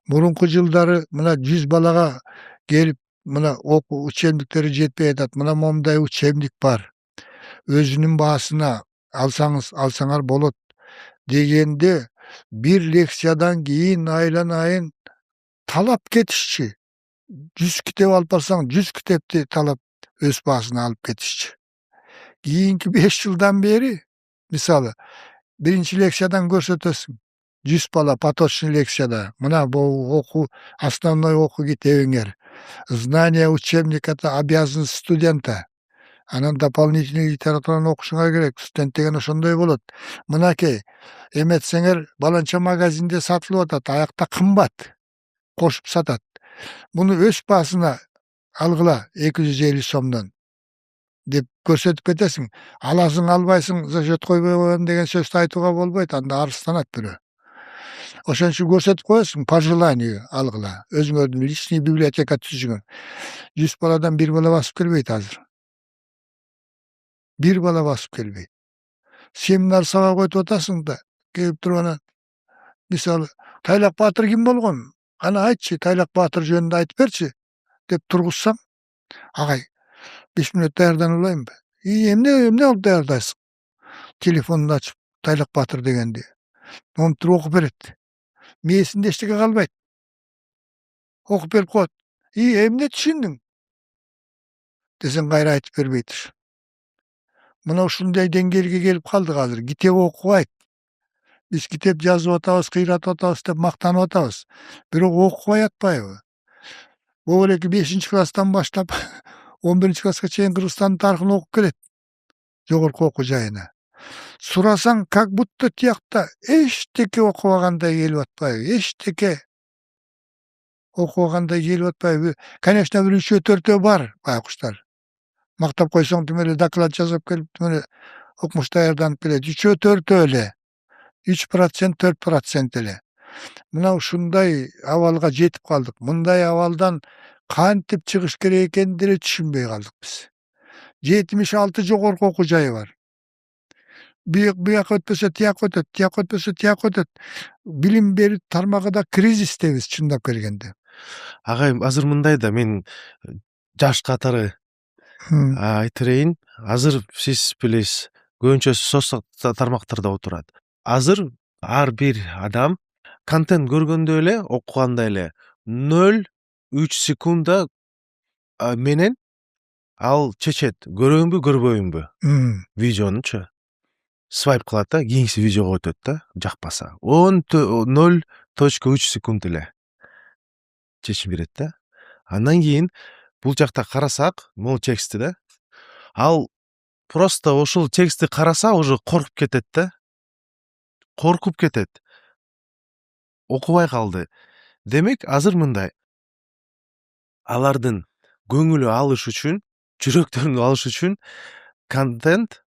Мурунку жылдары мына 100 балага келип, мына окуу учебниктери жетпей атат. Мына момундай учебник бар. Өзүнүн баасына алсаңар болот дегенде бир лекциядан кийин айланайын талап кетишчи. 100 китеп алып барсаң, 100 китепти талап өз баасына алып кетишчи. Кийинки 5 жылдан бери мисалы биринчи лекциядан көрсөтөсүң. 100 бала поточный лекцияда. Мына бул окуу, основной окуу китебиңер. Знание учебника-то обязанность студента. Анан дополнительный литератураны окушуңар керек. Студент деген ошондой болот. Мынакей, эметсеңер баланча магазинде сатылып атат, аякта кымбат. Кошуп сатат. Муну өз баасына алгыла 250 сомдон деп көрсөтүп кетесиң. Аласың, албайсың, за счет койбой коем деген сөздү айтууга болбойт, анда арызданат бирөө. Ошон үчүн көрсөтүп коесуң, по желанию алгыла. Өзүңөрдүн личный библиотека түзүңөр. 100 баладан 1 бала басып келбейт азыр. 1 бала басып келбейт. Семинар сабак өтүп атасың да, келип туруп анан мисалы Тайлак Баатыр ким болгон? Кана айтчы, Тайлак Баатыр жөнүндө айтып берчи деп тургузсам, агай 5 мүнөт даярданып алайынбы? Эмне кылып даярдайсың? Телефонду ачып, Тайлак Баатыр дегенди. Монтур окуп берет. Мээсинде эчтеке калбайт. Окуп берип коет. Эмне түшүндүң? Десең кайра айтып бербейт. Мына ушундай деңгээлге келип калдык азыр. Китеп окубайт. Биз китеп жазып атабыз, кыйратып атабыз деп мактанып атабыз. Бирок окубай атпайбы? Могу эки 5 класстан баштап 11 класска чейин Кыргызстандын тарыхын окуп келет. Жогорку окуу жайына. Сурасаң, как будто тиякта эчтеке окубагандай келип атпайбы? Эчтеке окубагандай келип атпайбы? Конечно, бир 3-4 бар байкуштар. Мактап койсоң тим эле доклад жазып келип, тим эле окумуш даярданып келет. 3-4 эле. 3%, 4% эле. Мына ушундай абалга жетип калдык. Мындай абалдан кантип чыгыш керек экенин деле түшүнбөй калдык биз. 76 жогорку окуу жайы бар. Бияка өтпөсө тияка өтөт, тияка өтпөсө тияка өтөт. Билим берүү тармагында кризистебиз чындап келгенде. Агай, азыр мындай да, мен жаш катары айтып берейин. Азыр сиз билесиз, көбүнчөсү соц тармактарда отурат. Азыр ар бир адам контент көргөндө эле, окуганда эле 0,3 секунда менен ал чечет, көрөмбү, көрбөймбү видеонучу. Свайп кылат да, кийинки видеого өтөт да, жакпаса. 0,3 секунд эле чечим берет да. Андан кийин бул жакта карасак, могу текстти да. Ал просто ошол текстти караса, уже коркуп кетет да. Коркуп кетет. Окубай калды. Демек, азыр мындай. Алардын көңүлү алыш үчүн, жүрөктөрүн алыш үчүн контент,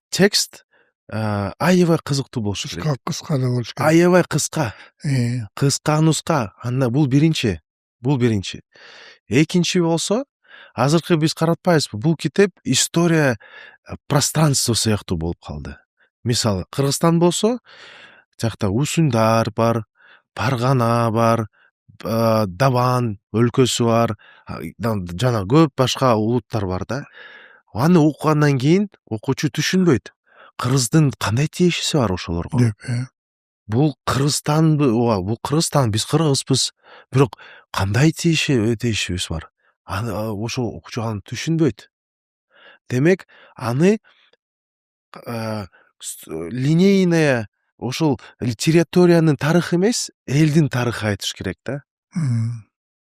текст аябай кызыктуу болуш керек. Кыска да болуш керек. Аябай кыска. Кыска нуска. Анда бул биринчи. Экинчи болсо, азыркы биз каратпайбызбы? Бул китеп история пространство сыяктуу болуп калды. Мисалы, Кыргызстан болсо, жакта Усундар бар, Паргана бар, Дабан өлкөсү бар, жана көп башка улуттар бар да. Аны окугандан кийин окуучу түшүнбөйт. Кыргыздын кандай тиешеси бар ошолорго? Бул Кыргызстан, биз кыргызбыз. Бирок кандай тиешебиз бар? Ошол окуучу аны түшүнбөйт. Демек, аны линейная ошол территориянын тарыхы эмес, элдин тарыхы айтыш керек да.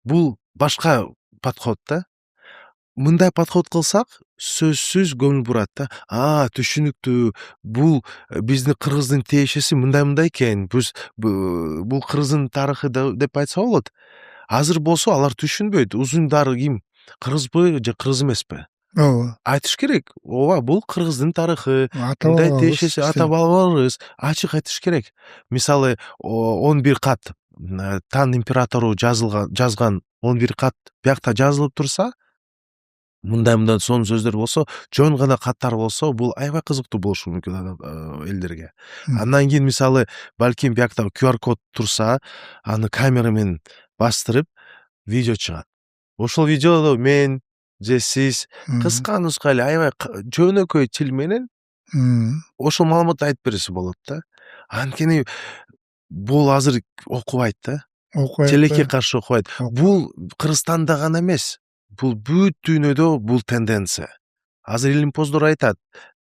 Бул башка подход да. Мындай подход кылсак, сөзсүз көңүл бурат да. Түшүнүктүү. Бул биздин Кыргыздын тиешеси мындай экен. Бул Кыргыздын тарыхы деп айтса болот. Азыр болсо алар түшүнбөйт. Узундар ким? Кыргызбы же кыргыз эмеспи? Айтыш керек. Бул Кыргыздын тарыхы, мындай тиешеси, ата бабаларыбыз. Ачык айтыш керек. Мисалы, 11 кат Тан императору жазган 11 кат биякта жазылып турса, мындай сонун сөздөр болсо, жөн гана каттар болсо, бул аябай кызыктуу болушу мүмкүн элдерге. Андан кийин мисалы, балким биякта QR код турса, аны камера менен бастырып видео чыгат. Ошол видеодо мен же сиз кыска нуска эле аябай жөнөкөй тил менен ошол маалыматты айтып берсе болот да. Анткени бул азыр окубайт да. Телекке каршы окубайт. Бул Кыргызстанда гана эмес, бул бүт дүйнөдө бул тенденция. Азыр илимпоздор айтат,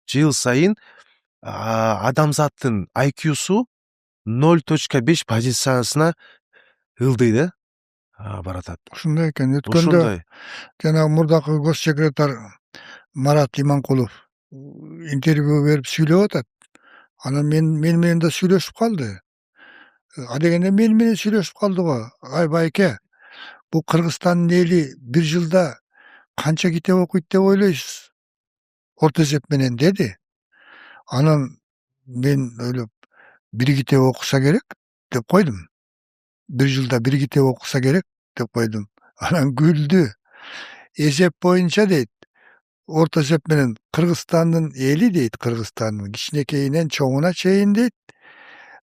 жыл сайын адамзаттын IQ-су 0.5 позициясына ылдый да баратат. Ушундай экен. Өткөндө Ошондой. жанагы мурдакы гос секретарь Марат Иманкулов интервью берип сүйлөп атат. Анан мен менен да сүйлөшүп калды. А дегенде мен менен сүйлөшүп калды го. Ай байке, бул Кыргызстандын эли бир жылда канча китеп окуйт деп ойлойсуз? Орто эсеп менен деди. Анан мен ойлоп, бир китеп окуса керек деп койдум. Бир жылда бир китеп окуса керек деп койдум. Анан күлдү. Эсеп боюнча дейт, орто эсеп менен Кыргызстандын эли дейт, Кыргызстандын кичинекейинен чоңуна чейин дейт,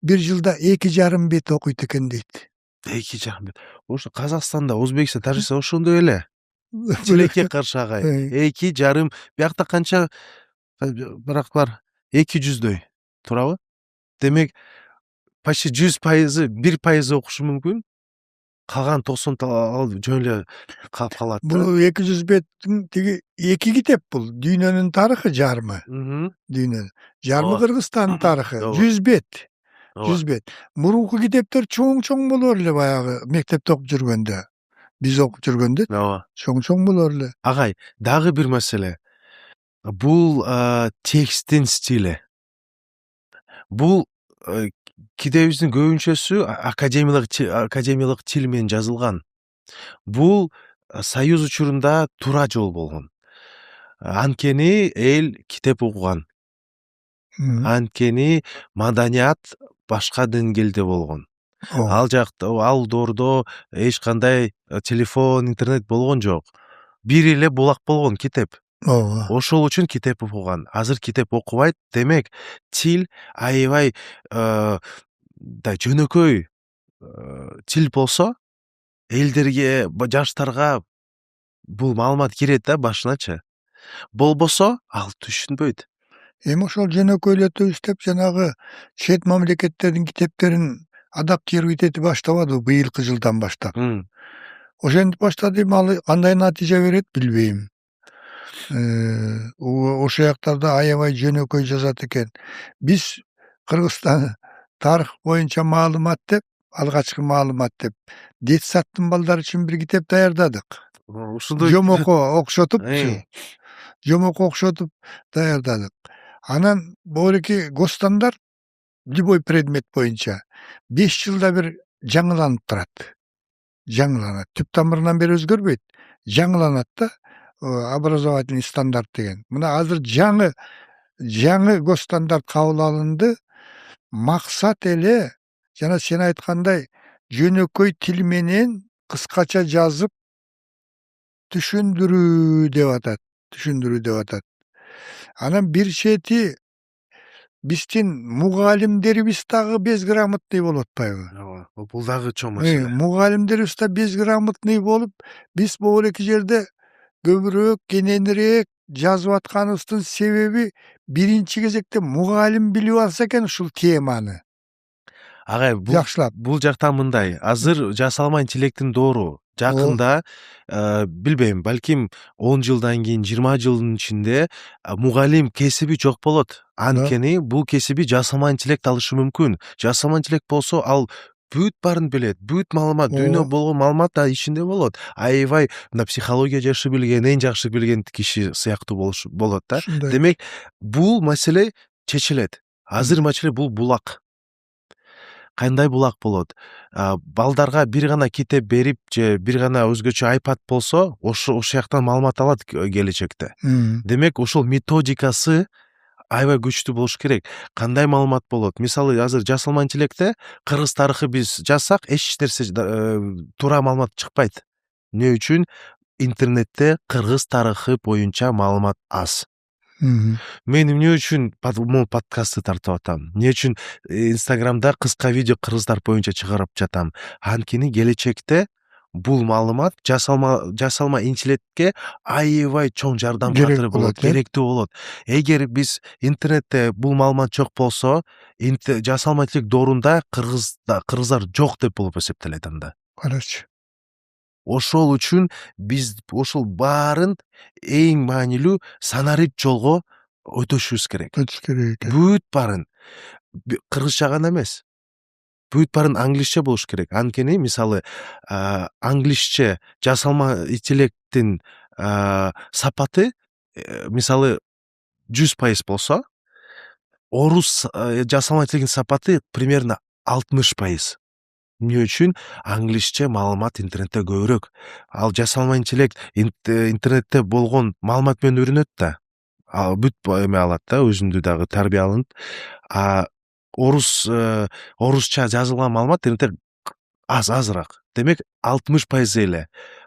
бир жылда 2,5 бет окуйт экен дейт. 2,5 бет. Ошо Казакстанда, Өзбекстан, Тажикстан ошондой эле. Тилекке каршы агай. 2,5. Биякта канча барактар 200дөй. Туурабы? Демек, почти 100%, 1% окушу мүмкүн. Калган 90 жөн эле калып калат да. Бул 200 беттин тиги 2 китеп бул. Дүйнөнүн тарыхы жарымы. Дүйнөнүн. Жарымы Кыргызстандын тарыхы. 100 бет. 100 бет. Мурунку китептер чоң-чоң болор эле баягы мектепте окуп жүргөндө. Биз окуп жүргөндө чоң-чоң болор эле. Агай, дагы бир маселе. Бул текстин стили. Бул китебибиздин көбүнчөсү академиялык тил менен жазылган. Бул Союз учурунда туура жол болгон. Анткени эл китеп окуган. Анткени маданият башка деңгээлде болгон. Ал жакта, ал доордо эч кандай телефон, интернет болгон жок. Бир эле булак болгон китеп. Ошол үчүн китеп окуган. Азыр китеп окубайт, демек тил аябай жөнөкөй тил болсо, элдерге, жаштарга бул маалымат кирет да башыначы. Болбосо, ал түшүнбөйт. Эми ошол жөнөкөйлөтөбүз деп жанагы чет мамлекеттердин китептерин адаптировать этип баштабадыбы быйылкы жылдан баштап. Ошентип баштады, ал кандай натыйжа берет билбейм. Ошол жактарда аябай жөнөкөй жазат экен. Биз Кыргызстан тарых боюнча маалымат деп, алгачкы маалымат деп, детсадтын балдары үчүн бир китеп даярдадык. Жомоко окшотупчу. Жомоко окшотуп даярдадык. Анан богореки госстандар любой предмет боюнча 5 жылда бир жаңыланып турат. Жаңыланат. Түп тамырынан бери өзгөрбөйт. Жаңыланат да. Образовательный стандарт деген. Мына азыр жаңы госстандарт кабыл алынды. Максат эле жана сен айткандай жөнөкөй тил менен кыскача жазып түшүндүрүү деп атат. Анан бир чети биздин мугалимдерибиз дагы безграмотный болуп атпайбы? Бул дагы чоң маселе. Мугалимдерибиз да безграмотный болуп, биз богореки жерде көбүрөөк, кененирээк жазып атканыбыздын себеби биринчи кезекте мугалим билип алса экен ушул теманы. Агай, бул жактан мындай. Азыр жасалма интеллекттин доору. Жакында, билбейм, балким 10 жылдан кийин, 20 жылдын ичинде мугалим кесиби жок болот. Анткени бул кесиби жасалма интеллект алышы мүмкүн. Жасалма интеллект болсо, ал бүт барын билет, бүт маалымат, дүйнө болгон маалымат да ичинде болот. Аябай психология жакшы билген, эң жакшы билген киши сыяктуу болот да. Демек, бул маселе чечилет. Азыр маселе бул булак. Кандай булак болот? Балдарга бир гана китеп берип же бир гана өзгөчө iPad болсо, ошол жактан маалымат алат келечекте. Демек, ошол методикасы аябай күчтүү болуш керек. Кандай маалымат болот? Мисалы, азыр жасалма интеллектте кыргыз тарыхы биз жазсак, эч нерсе туура маалымат чыкпайт. Эмне үчүн? Интернетте кыргыз тарыхы боюнча маалымат аз. Мен эмне үчүн бул подкастты тартып атам? Эмне үчүн Инстаграмда кыска видео кыргыздар боюнча чыгарып жатам? Анткени келечекте бул маалымат жасалма интеллектке аябай чоң жардам катары болот, керектүү болот. Эгер биз интернетте бул маалымат жок болсо, жасалма интеллект доорунда кыргыздар жок деп болуп эсептелет анда. Карачы. Ошол үчүн биз ошол баарын эң маанилүү санарип жолго өтүшүбүз керек. Өтүш керек экен. Бүт баарын кыргызча гана эмес. Бүт баарын англисче болуш керек. Анткени мисалы англисче жасалма интеллекттин сапаты мисалы 100% болсо, орус жасалма интеллекттин сапаты примерно 60%. Эмне үчүн? Англисче маалымат интернетте көбүрөөк. Ал жасалма интеллект интернетте болгон маалымат менен үйрөнөт да. Ал бүт эме алат да, өзүндү дагы тарбияланат. Орусча жазылган маалымат интернетте азыраак. Демек 60% эле.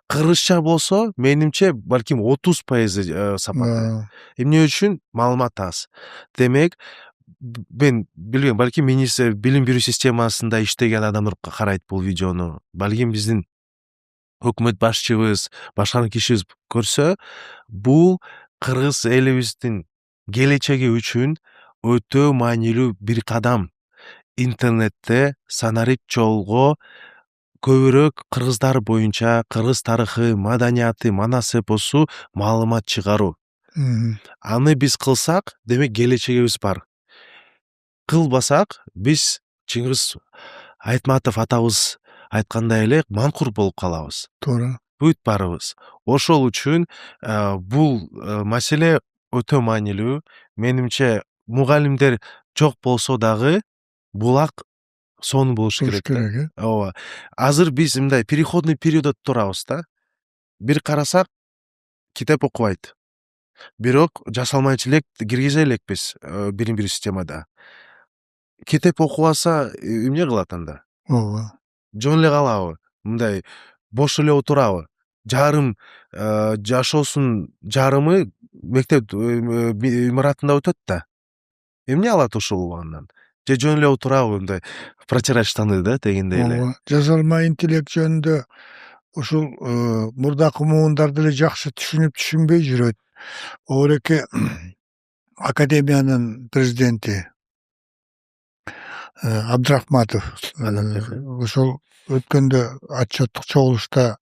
Кыргызча болсо, менимче, балким 30% сапаты. Эмне үчүн? Маалымат аз. Демек, мен билбейм, балким билим берүү системасында иштеген адамдар карайт бул видеону. Балким биздин өкмөт башчыбыз, башкарган кишибиз көрсө, бул кыргыз элибиздин келечеги үчүн өтө маанилүү бир кадам. Интернетте санарип жолго көбүрөөк кыргыздар боюнча кыргыз тарыхы, маданияты, манас эпосу маалымат чыгаруу. Аны биз кылсак, демек келечегибиз бар. Кылбасак, биз Чыңгыз Айтматов атабыз айткандай эле манкур болуп калабыз. Туура. Бүт барыбыз. Ошол үчүн бул маселе өтө маанилүү. Менимче, мугалимдер жок болсо дагы булак сонун болуш керек. Ооба. Азыр биз мындай переходный периоддо турабыз да. Бир карасак, китеп окубайт. Бирок жасалма интеллект киргизе элекпиз билим берүү системада. Китеп окубаса, эмне кылат анда? Ооба. Жөн эле калабы? Мындай бош эле отурабы? Жашоосунун жарымы мектеп имаратында өтөт да. Эмне алат ошол убагынан? Же жөн эле отурабы, мындай протирать штаны да, дегендей эле. Ооба. Жасалма интеллект жөнүндө ушул мурдакы муундар деле жакшы түшүнбөй жүрөт. Оореке академиянын президенти Абдрахматов ошол өткөндө отчеттук чогулушта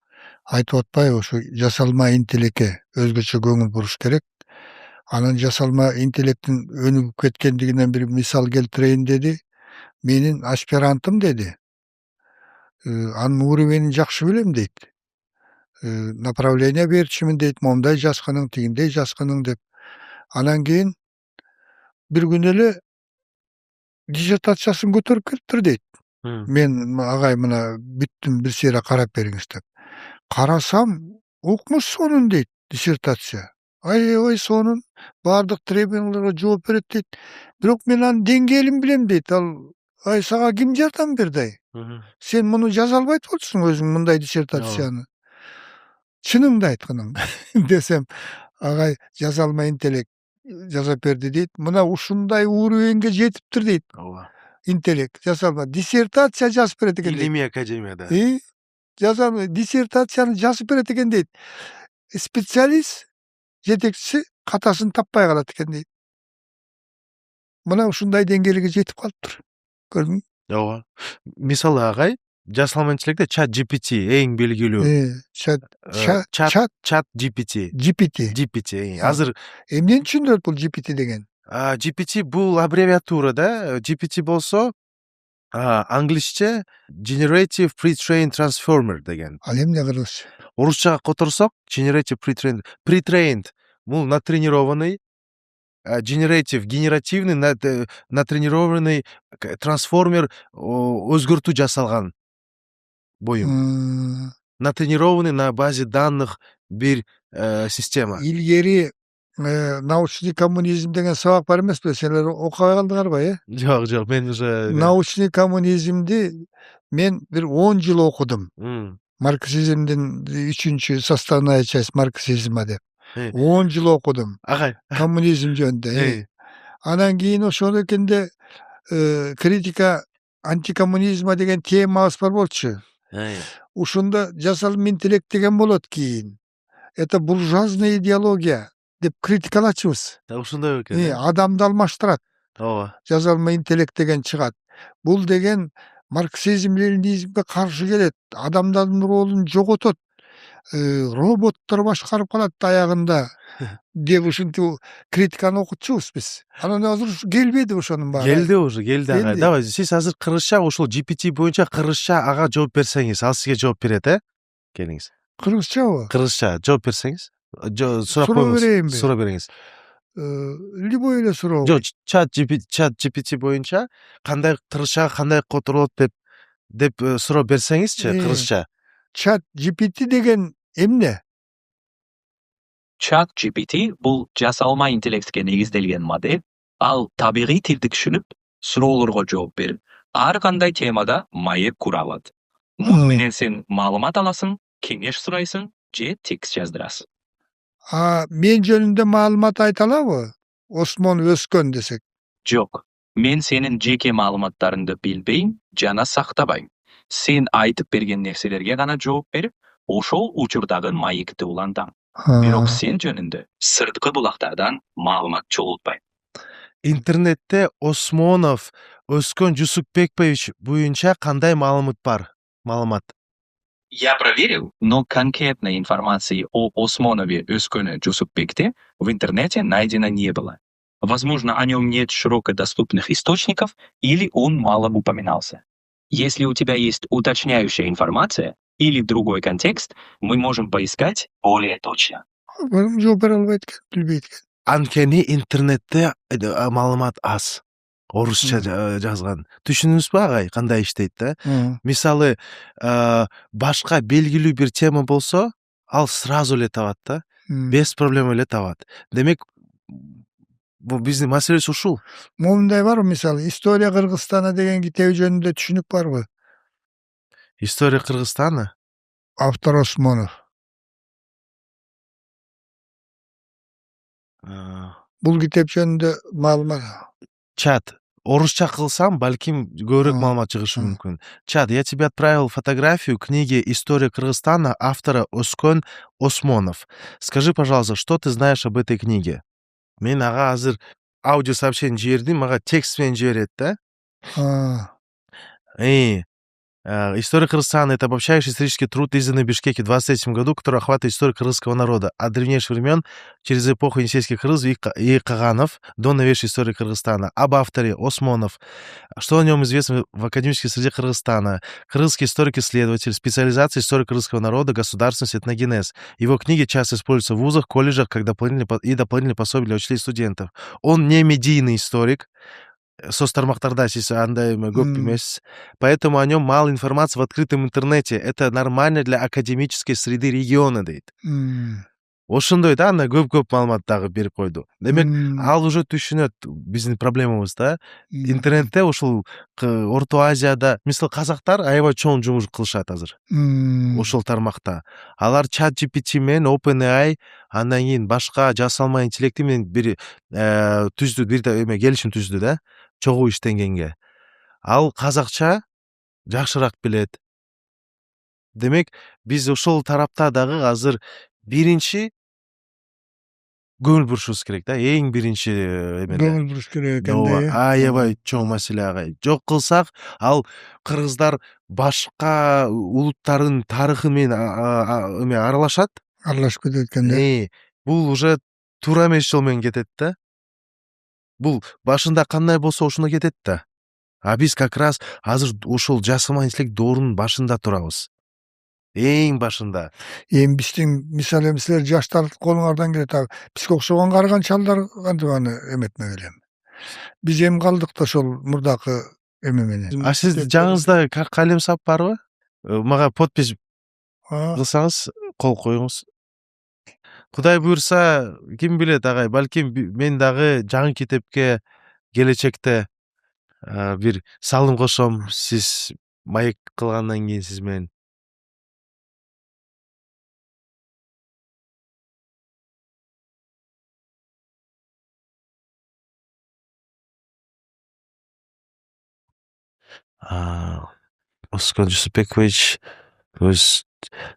айтып атпайбы, ушу жасалма интеллектке өзгөчө көңүл буруш керек. Анын жасалма интеллекттин өнүгүп кеткендигинен бир мисал келтирейин деди. Менин аспирантым деди. Анын уровенин жакшы билем дейт. Направление берчүмүн дейт, момундай жазгының, тигиндей жазгының деп. Анан кийин бир күнү эле диссертациясын көтөрүп келиптир дейт. Мен агай мына бүттүм, бир сыйра карап бериңиз деп. Карасам, укмуш сонун дейт диссертация. Ой сонун, баардык требованияларга жооп берет дейт. Бирок мен анын деңгээлин билем дейт. Ал сага ким жардам берди? Сен муну жаза албайт болчусуң өзүң мындай диссертацияны. Чыныңды айтканың десем, агай жасалма интеллект жасап берди дейт. Мына ушундай уровеньге жетиптир дейт. Интеллект жасалма диссертация жазып берет экен. Илимий академияда. Жазалма диссертацияны жазып берет экен дейт. Специалист жетекчиси катасын таппай калат экен дейт. Мына ушундай деңгээлге жетип калыптыр. Көрдүңбү? Ооба. Мисалы агай, жасалма интеллектте чат GPT эң белгилүү. Чат GPT. Азыр эмнени түшүндүрөт бул GPT деген? GPT бул аббревиатура да. GPT болсо англисче Generative Pre-trained Transformer деген. Ал эмне кыргызча? Орусчага которсок, Generative Pre-trained. Бул натренированный, генеративный, натренированный трансформер өзгөртүү жасалган буюм. Натренированный на базе данных бир система. Илгери научный коммунизм деген сабак бар эмеспи? Силер окубай калдыңарбы, Жок, мен уже научный коммунизмди мен бир 10 жыл окудум. Марксизмдин 3-чү составная часть марксизма деп. 10 жыл окудум. Агай. Коммунизм жөнүндө. Анан кийин ошол экенде критика антикоммунизма деген темабыз бар болчу. Ушунда жасалма интеллект деген болот кийин. Это буржуазная идеология деп критикалачыбыз. Ушундай экен. Адамды алмаштырат. Ооба. Жасалма интеллект деген чыгат. Бул деген марксизм, ленинизмге каршы келет. Адамдардын ролун жоготот. роботтор башкарып калат аягында деп ушинтип критиканы окутчубуз биз. Анан азыр келбеди ошонун баары. Келди уже, келди ага. Келди. Давай, сиз азыр кыргызча ушул GPT боюнча кыргызча ага жооп берсеңиз, ал сизге жооп берет, Келиңиз. Кыргызчабы? Кыргызча жооп берсеңиз. Сурап Суроо коюңуз. берейинби? Суроо бериңиз. Любой эле суроо. Жок, чат GPT боюнча кандай кыргызчага кандай которулот деп суроо берсеңизчи кыргызча. Chat GPT деген эмне? Chat GPT бул жасалма интеллектке негизделген модель. Ал табигый тилди түшүнүп, суроолорго жооп берип, ар кандай темада маек кура алат. Муну менен сен маалымат аласың, кеңеш сурайсың же текст жаздырасың. Мен жөнүндө маалымат айта алабы? Осмон Өскөн десек. Жок, мен сенин жеке маалыматтарыңды билбейм жана сактабайм. Сен айтып берген нерселерге гана жооп берип, ошол учурдагы маекти улантам. Бирок сен жөнүндө сырткы булактардан маалымат чогултпайм. Интернетте Осмонов Өскөн Жусупбекович боюнча кандай маалымат бар? Маалымат. Я проверил, но конкретной информации о Осмонове Өскөне Жусупбекте в интернете найдено не было. Возможно, о нем нет широко доступных источников или он мало упоминался. Если у тебя есть уточняющая информация или другой контекст, мы можем поискать более точно. Жооп бере албайт экен, билбейт экен. Анткени интернетте маалымат аз. Орусча жазган. Түшүндүңүзбү агай, кандай иштейт да? Мисалы, башка белгилүү бир тема болсо, ал сразу эле табат да. Без проблем эле табат. Демек, бул биздин маселебиз ушул. Момундай барбы, мисалы, История Кыргызстана деген китеби жөнүндө түшүнүк барбы? История Кыргызстана? Автор Осмонов. Бул китеп жөнүндө маалымат. Чат. Орусча кылсам, балким көбүрөөк маалымат чыгышы мүмкүн. Чат, я тебе отправил фотографию книги «История Кыргызстана» автора Өскөн Осмонов. Скажи, пожалуйста, что ты знаешь об этой книге? Мен ага азыр аудио сообщение жибердим, мага текст менен жиберет да. История Кыргызстана — это обобщающий исторический труд, изданный в Бишкеке в 23 году, который охватывает историю кыргызского народа от древнейших времен через эпоху енисейских кыргызов и каганов до новейшей истории Кыргызстана. Об авторе Осмонов. Что о нем известно в академической среде Кыргызстана? Кыргызский историк-исследователь, специализация истории кыргызского народа, государственность, этногенез. Его книги часто используются в вузах, колледжах как дополнительные пособия для учителей и студентов. Он не медийный историк, соц тармактарда сиз андай көп эмес. Поэтому о нем мало информации в открытом интернете. Это нормально для академической среды региона, дейт. Ошондой да, анда көп маалымат дагы берип койду. Демек, ал уже түшүнөт биздин проблемабыз да. Интернетте ушул Орто Азияда, мисалы, казактар аябай чоң жумуш кылышат азыр. Ошол тармакта. Алар Chat GPT менен OpenAI, андан кийин башка жасалма интеллекти менен бир түздү, бир келишим түздү да, чогуу иштенгенге. Ал казакча жакшыраак билет. Демек, биз ошол тарапта дагы азыр биринчи көңүл бурушубуз керек да, эң биринчи эмеде. Көңүл буруш керек экен да. Аябай чоң маселе агай. Жок кылсак, ал кыргыздар башка улуттардын тарыхы менен аралашат. Аралашып кетет экен да. Бул уже туура эмес жол менен кетет да. Бул башында кандай болсо ошондой кетет да. А биз как раз азыр ошол жасалма интеллект доорунун башында турабыз. Эң башында. Эми биздин мисалы силер жаштар колуңардан келет. Бизге окшогон карыган чалдар кантип аны эметмек элем. Биз эми калдык да ошол мурдакы эме менен. Сиз жаңыңызда калем-сап барбы? Мага подпись кылсаңыз, кол коюңуз. Кудай буйрса, ким билет агай, балким мен дагы жаңы китепке келечекте бир салым кошом, сиз маек кылгандан кийин сиз менен. Өскөн Жусупбекович өз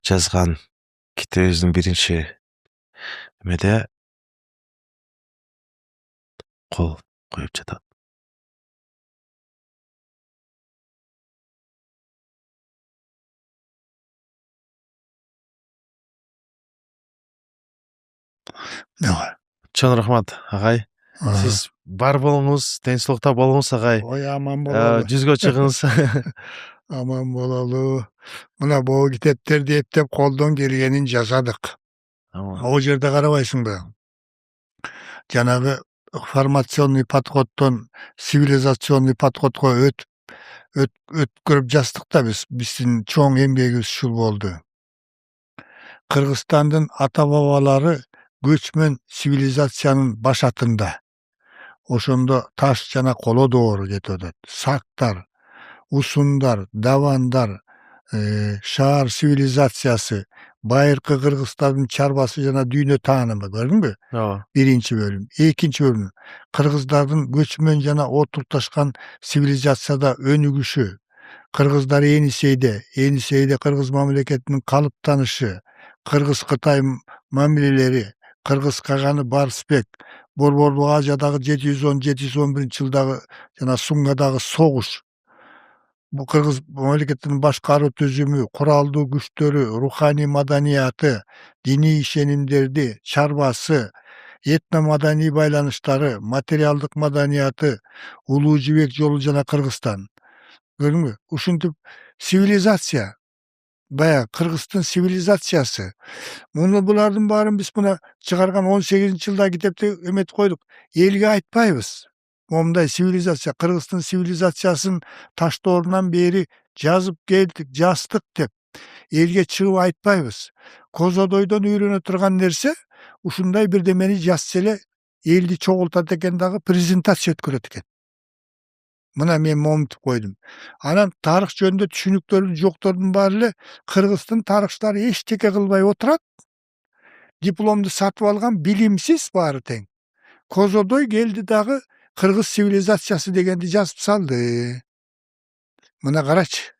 жазган китебибиздин биринчи эмеде кол коюп жатат. Ага. Чоң рахмат, агай. Ага. Сиз бар болуңуз, тынччылыкта болуңуз, агай. Ой, аман болалы. Жүзгө чыгыңыз. Аман болалы. Мына бул китептерди эптеп колдон келгенин жазадык. О жерде карабайсың да. Жанагы формационный подходдон цивилизационный подходко өткөрүп жаздык да биз. Биздин чоң эмгегибиз ушул болду. Кыргызстандын ата бабалары көчмөн цивилизациянын башатында. Ошондо таш жана коло доору кетип атат. Сактар, усундар, давандар, шаар цивилизациясы, байыркы кыргыздардын чарбасы жана дүйнө таанымы, көрдүңбү? Ооба. Биринчи бөлүм. Экинчи бөлүм. Кыргыздардын көчмөн жана отурташкан цивилизацияда өнүгүшү. Кыргыздар Энисейде кыргыз мамлекетинин калыптанышы, кыргыз-кытай мамилелери, кыргыз каганы Барсбек, Борборлук Азиядагы 710-711-жылдагы жана Сунгадагы согуш. Бул кыргыз мамлекетинин башкаруу түзүмү, куралдуу күчтөрү, руханий маданияты, диний ишенимдерди, чарбасы, этно маданий байланыштары, материалдык маданияты, Улуу Жибек жолу жана Кыргызстан. Көрдүңбү? Ушинтип цивилизация. Баягы Кыргыздын цивилизациясы. Муну булардын баарын биз мына чыгарган 18-жылдагы китепте эметип койдук. Элге айтпайбыз. Момундай цивилизация, Кыргыздын цивилизациясын Таштоорунан бери жазып келдик, жаздык деп элге чыгып айтпайбыз. Козодойдон үйрөнө турган нерсе ушундай бирдемени жазса эле элди чогултат экен дагы презентация өткөрөт экен. Мына мен момунтип койдум. Анан тарых жөнүндө түшүнүктөрүн жоктордун баары эле Кыргыздын тарыхчылары эчтеке кылбай отурат. Дипломду сатып алган билимсиз баары тең. Козодой келди дагы кыргыз цивилизациясы дегенди жазып салды. Мына карачы.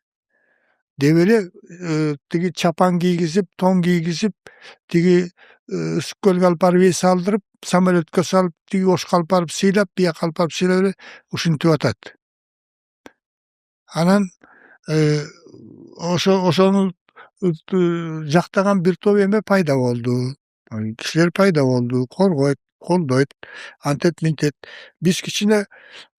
Деп эле тиги чапан кийгизип, тон кийгизип, тиги үскөлгө алып барып эс алдырып, самолетке салып, тиги ошко алып барып сыйлап, бияка алып барып сыйлап эле ушинтип атат. Анан ошону жактаган бир топ эме пайда болду. Кишилер пайда болду, коргойт, колдойт, антет минтет. Биз кичине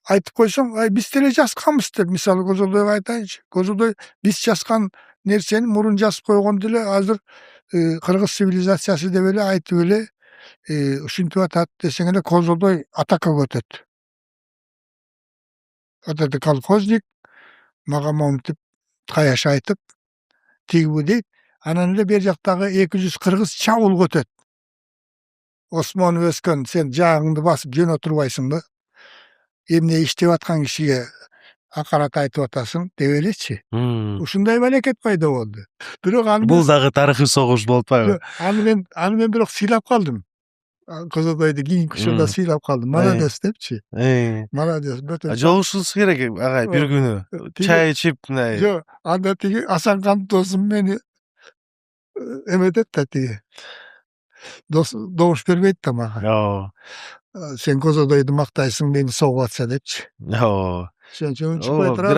айтып койсоң, биз деле жазганбыз деп, мисалы Козодойго айтайынчы. Козодой биз жазган нерсени мурун жазып койгон деле азыр кыргыз цивилизациясы деп эле айтып эле ушинтип атат десең эле Козодой атакага өтөт. Ататы колхозник мага момунтип каяш айтып, тигиби дейт. Анан эле бер жактагы 200 кыргыз чабуулга өтөт. Осмонов өскөн, сен жаагыңды басып жөн отурбайсыңбы? Эмне иштеп аткан кишиге акарат айтып атасың деп элечи. Ушундай мамлекет пайда болду. Бирок аны Бул дагы тарыхый согуш болуп атпайбы? аны мен бирок сыйлап калдым. Козодойду кийинки учурда сыйлап калдым. Молодец депчи. Молодец. Жолугушуңуз керек, агай, бир күнү. Чай ичип, мындай. Жок, анда тиги Асанкан досум мени эметет да тиги. Добуш бербейт да мага. Ооба. Сен Козодойду мактайсың, мени согуп атса депчи. Ооба. Сен чыгпай турабы.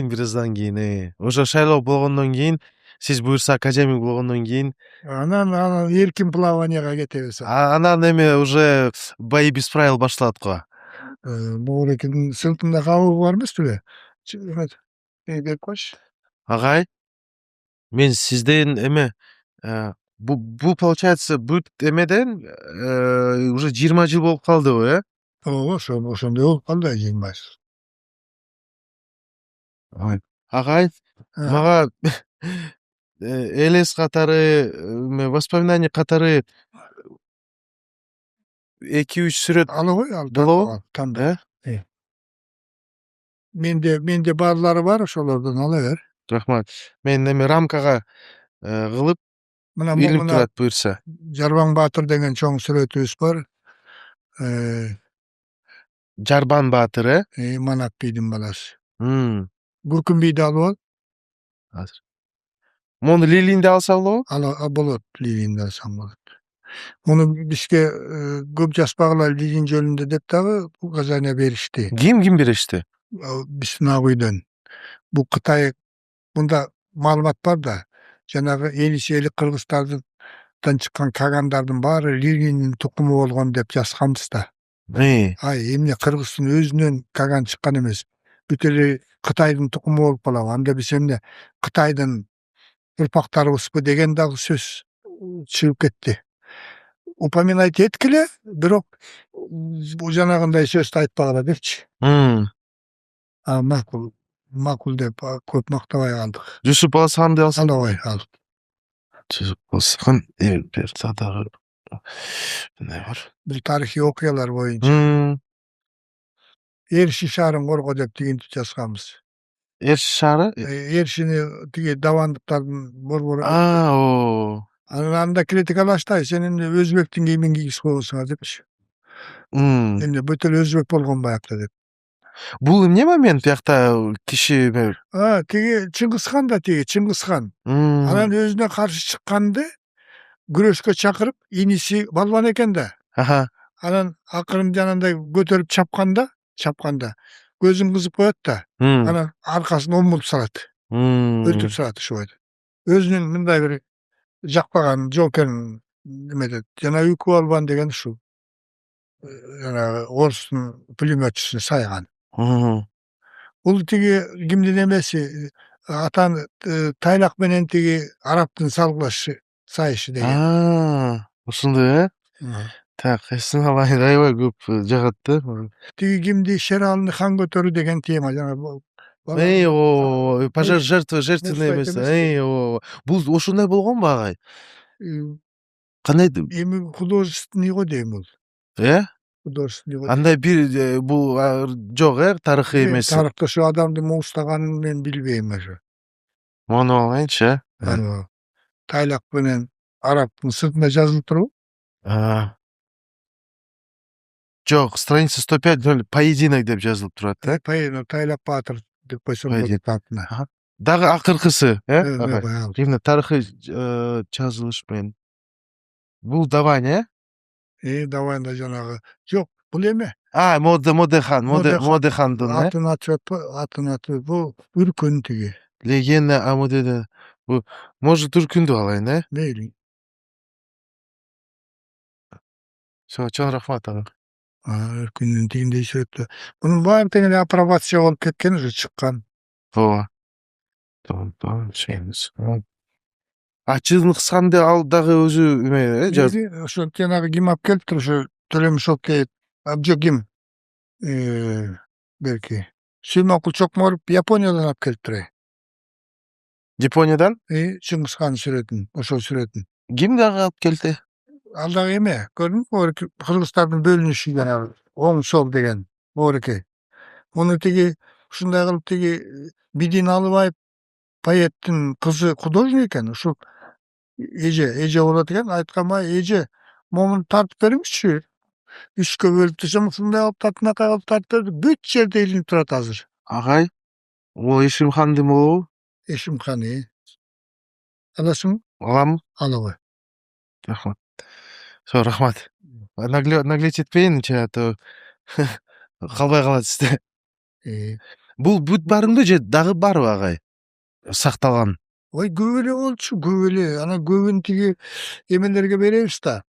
Бираздан кийин. Ошо шайлоо болгондон кийин, сиз буюрса академик болгондон кийин, анан эркин плаванияга кетебиз. анан эме уже бои без правил башталат го. Буулекин сыртында кабыгы бар эмес беле? Берип койчу. Агай, мен сизден эме бул получается бүт эмеден уже 20 жыл болуп калдыбы, Ооба, ошондой болуп калды 20 жыл. Агай, мага элес катары, воспоминание катары 2-3 сүрөт Алабы? болобу? Танда. Менде баарлары бар, ошолордон ала бер. Рахмат. Мен эме рамкага кылып Мына илинип турат буюрса. Жарбан Баатыр деген чоң сүрөтүбүз бар. Жарбан Баатыр, Манап бийдин баласы. Бүркүн бийди алып ал. Азыр. Муну Лилинде алса болобу? Болот, Лилинде алсаң болот. Муну бизге көп жазбагыла Лилин жөнүндө деп дагы указания беришти. Ким беришти? Биздин ак үйдөн. Бул Кытай, мында маалымат бар да, жанагы Энисейлик кыргыздардын Арабтан чыккан кагандардын баары Ленинин тукуму болгон деп жазганбыз да. Эмне Кыргыздын өзүнөн каган чыккан эмес. Бүт эле Кытайдын тукуму болуп калабы. Анда биз эмне Кытайдын урпактарыбызбы деген дагы сөз чыгып кетти. Упоминать эткиле, бирок жанагындай сөздү айтпагыла депчи. Макул деп көп мактабай калдык. Жусуп Баласаханды алсын. Алабай ал. Жусуп Баласахан дагы эмне бар? Бул тарыхый окуялар боюнча. Эрши шаарын корго деп тигинтип жазганбыз. Эрши шаары? Эршини тиги давандыктардын борбору. Анан анда критикалашты, сен эмне өзбектин кийимин кийгизип койгонсуңар депчи. Эмне бүт эле өзбек болгон баягы деп. Бул эмне момент биякта киши Тиги Чыңгызхан да Чыңгызхан. Анан өзүнө каршы чыкканды күрөшкө чакырып, иниси балбан экен да. Анан акырын жанагындай көтөрүп чапканда көзүн кызып коет да. Анан аркасын омулуп салат. Өтүп салат ошо бойдо. Өзүнүн мындай бир жакпаган жоокерин немедет. Жана Үйкү Балбан деген ушул жанагы орустун пулеметчисине сайган. Бул тиги кимдин эмеси, атаны Тайлак менен тиги Арабтын салгылашы сайышы деген. Ошондой Так, эсине алайын, аябай көп жагат да. Тиги кимди Шералыны хан көтөрүү деген тема жана пожар жертвенный эмес. Бул ошондой болгонбу агай? Кандай? Эми художественный го дейм бул. Художественный. Андай бир бул жок, тарыхый эмес. Тарыхта ошо адамды муустаганын мен билбейм ошо. Мону алайынчы. Тайлак менен Арабтын сыртында жазылып турбу? Жок, страница 105 поединок деп жазылып турат, Тайлак Баатыр деп койсом болот артына. Дагы акыркысы, Именно тарыхый жазылыш менен. Бул Давань, Даванда жанагы. Жок, бул эме? Модехандын, Атын аты бул Үркүн тиги. Легенда Амудеде. Бу может Үркүндү алайын, Мейли. Чоң рахмат ага. Үркүндүн тигиндей сүрөттө. Мунун баары тең эле апробация болуп кеткен, уже чыккан. Чыңгызханды ал дагы өзү эме жазды. Ошо жанагы ким алып келиптир, ошо Төлөмүшовке жок ким? Берки. Сүймөнкул Чокморов Япониядан алып келиптир. Япониядан? Чыңгызхан сүрөтүн, ошол сүрөтүн. Ким дагы алып келди? Ал дагы эме, көрдүңбү? Кыргыздардын бөлүнүшү жанагы оң сол деген Боореке. Муну тиги ушундай кылып тиги Бидин Алыбаев поэттин кызы художник экен. Ушул эже болот экен. Айтканма, эже, момун тартып бериңизчи. 3кө бөлүп турсам, ушундай кылып татынакай кылып тартып берди. Бүт жерде илинип турат азыр. Агай, ол Эшимхандын болобу? Эшимхан, аласың? Алам. Алабы. Рахмат. Рахмат. Наглеть этпейинчи, а то калбай калат сизде. Бул бүт барымбы же дагы барбы агай? Сакталган. Көп эле болчу, көп эле. Анан көбүн тиги эмелерге беребиз да.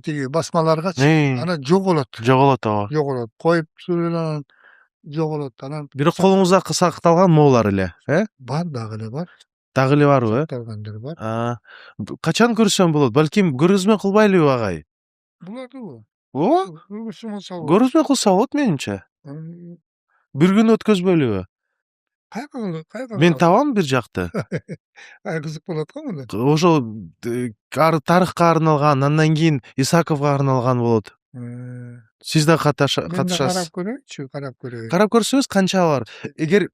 Тиги басмаларгачы. Анан жоголот. Жоголот. Коюп сүрүлөт, жоголот. Анан Бирок колуңузда сакталган моолар эле, Бар, дагы эле бар. Дагы эле барбы? Сакталгандар бар. Качан көрсөм болот? Балким көргөзмө кылбайлыбы агай? Булардыбы? Көргөзмө кылса болот менимче. Бир күн өткөзбөйлүбү? Кайга? Мен табам бир жакты. Кызык болот го муну. Ошол тарыхка арналган, андан кийин Исаковго арналган болот. Сиз да катышасыз. Карап көрөйүнчү, карап көрөйүн. Карап көрсөңүз канча бар. Эгер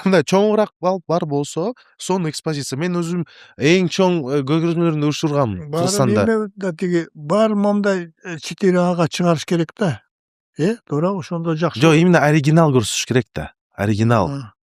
мындай чоңураак бар болсо, сонун экспозиция. Мен өзүм эң чоң көргөзмөлөрүндө учургам Кыргызстанда. Да тиги бар момундай 4Ага чыгарыш керек да. Туура, ошондо жакшы. Жок, именно оригинал көрсөтүш керек да. Оригинал.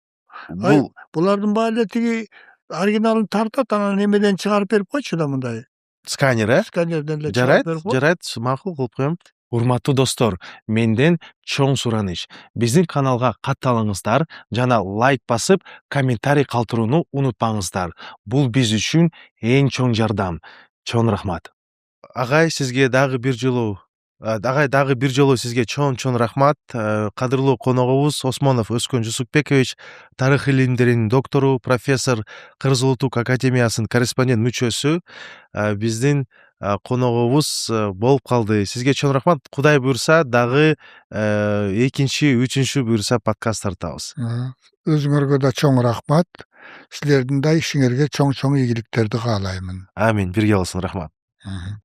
Булардын баары эле тиги оригиналын тартат, анан эмеден чыгарып берип койчу да мындай. Сканер, Сканерден эле чыгарып берип кой. Жарайт, макул кылып коем. Урматтуу достор, менден чоң сураныч. Биздин каналга катталыңыздар жана лайк басып, комментарий калтырууну унутпаңыздар. Бул биз үчүн эң чоң жардам. Чоң рахмат. Агай сизге дагы бир жолу сизге чоң рахмат. Кадырлуу коногубуз Осмонов Өскөн Жусупбекович, тарых илимдеринин доктору, профессор, Кыргыз Улуттук Академиясынын корреспондент мүчөсү биздин коногубуз болуп калды. Сизге чоң рахмат. Кудай буйрса дагы экинчи, үчүнчү буйрса подкаст тартабыз. Өзүңөргө да чоң рахмат. Силердин да ишиңерге чоң ийгиликтерди каалаймын. Амин. Бирге болсун. Рахмат.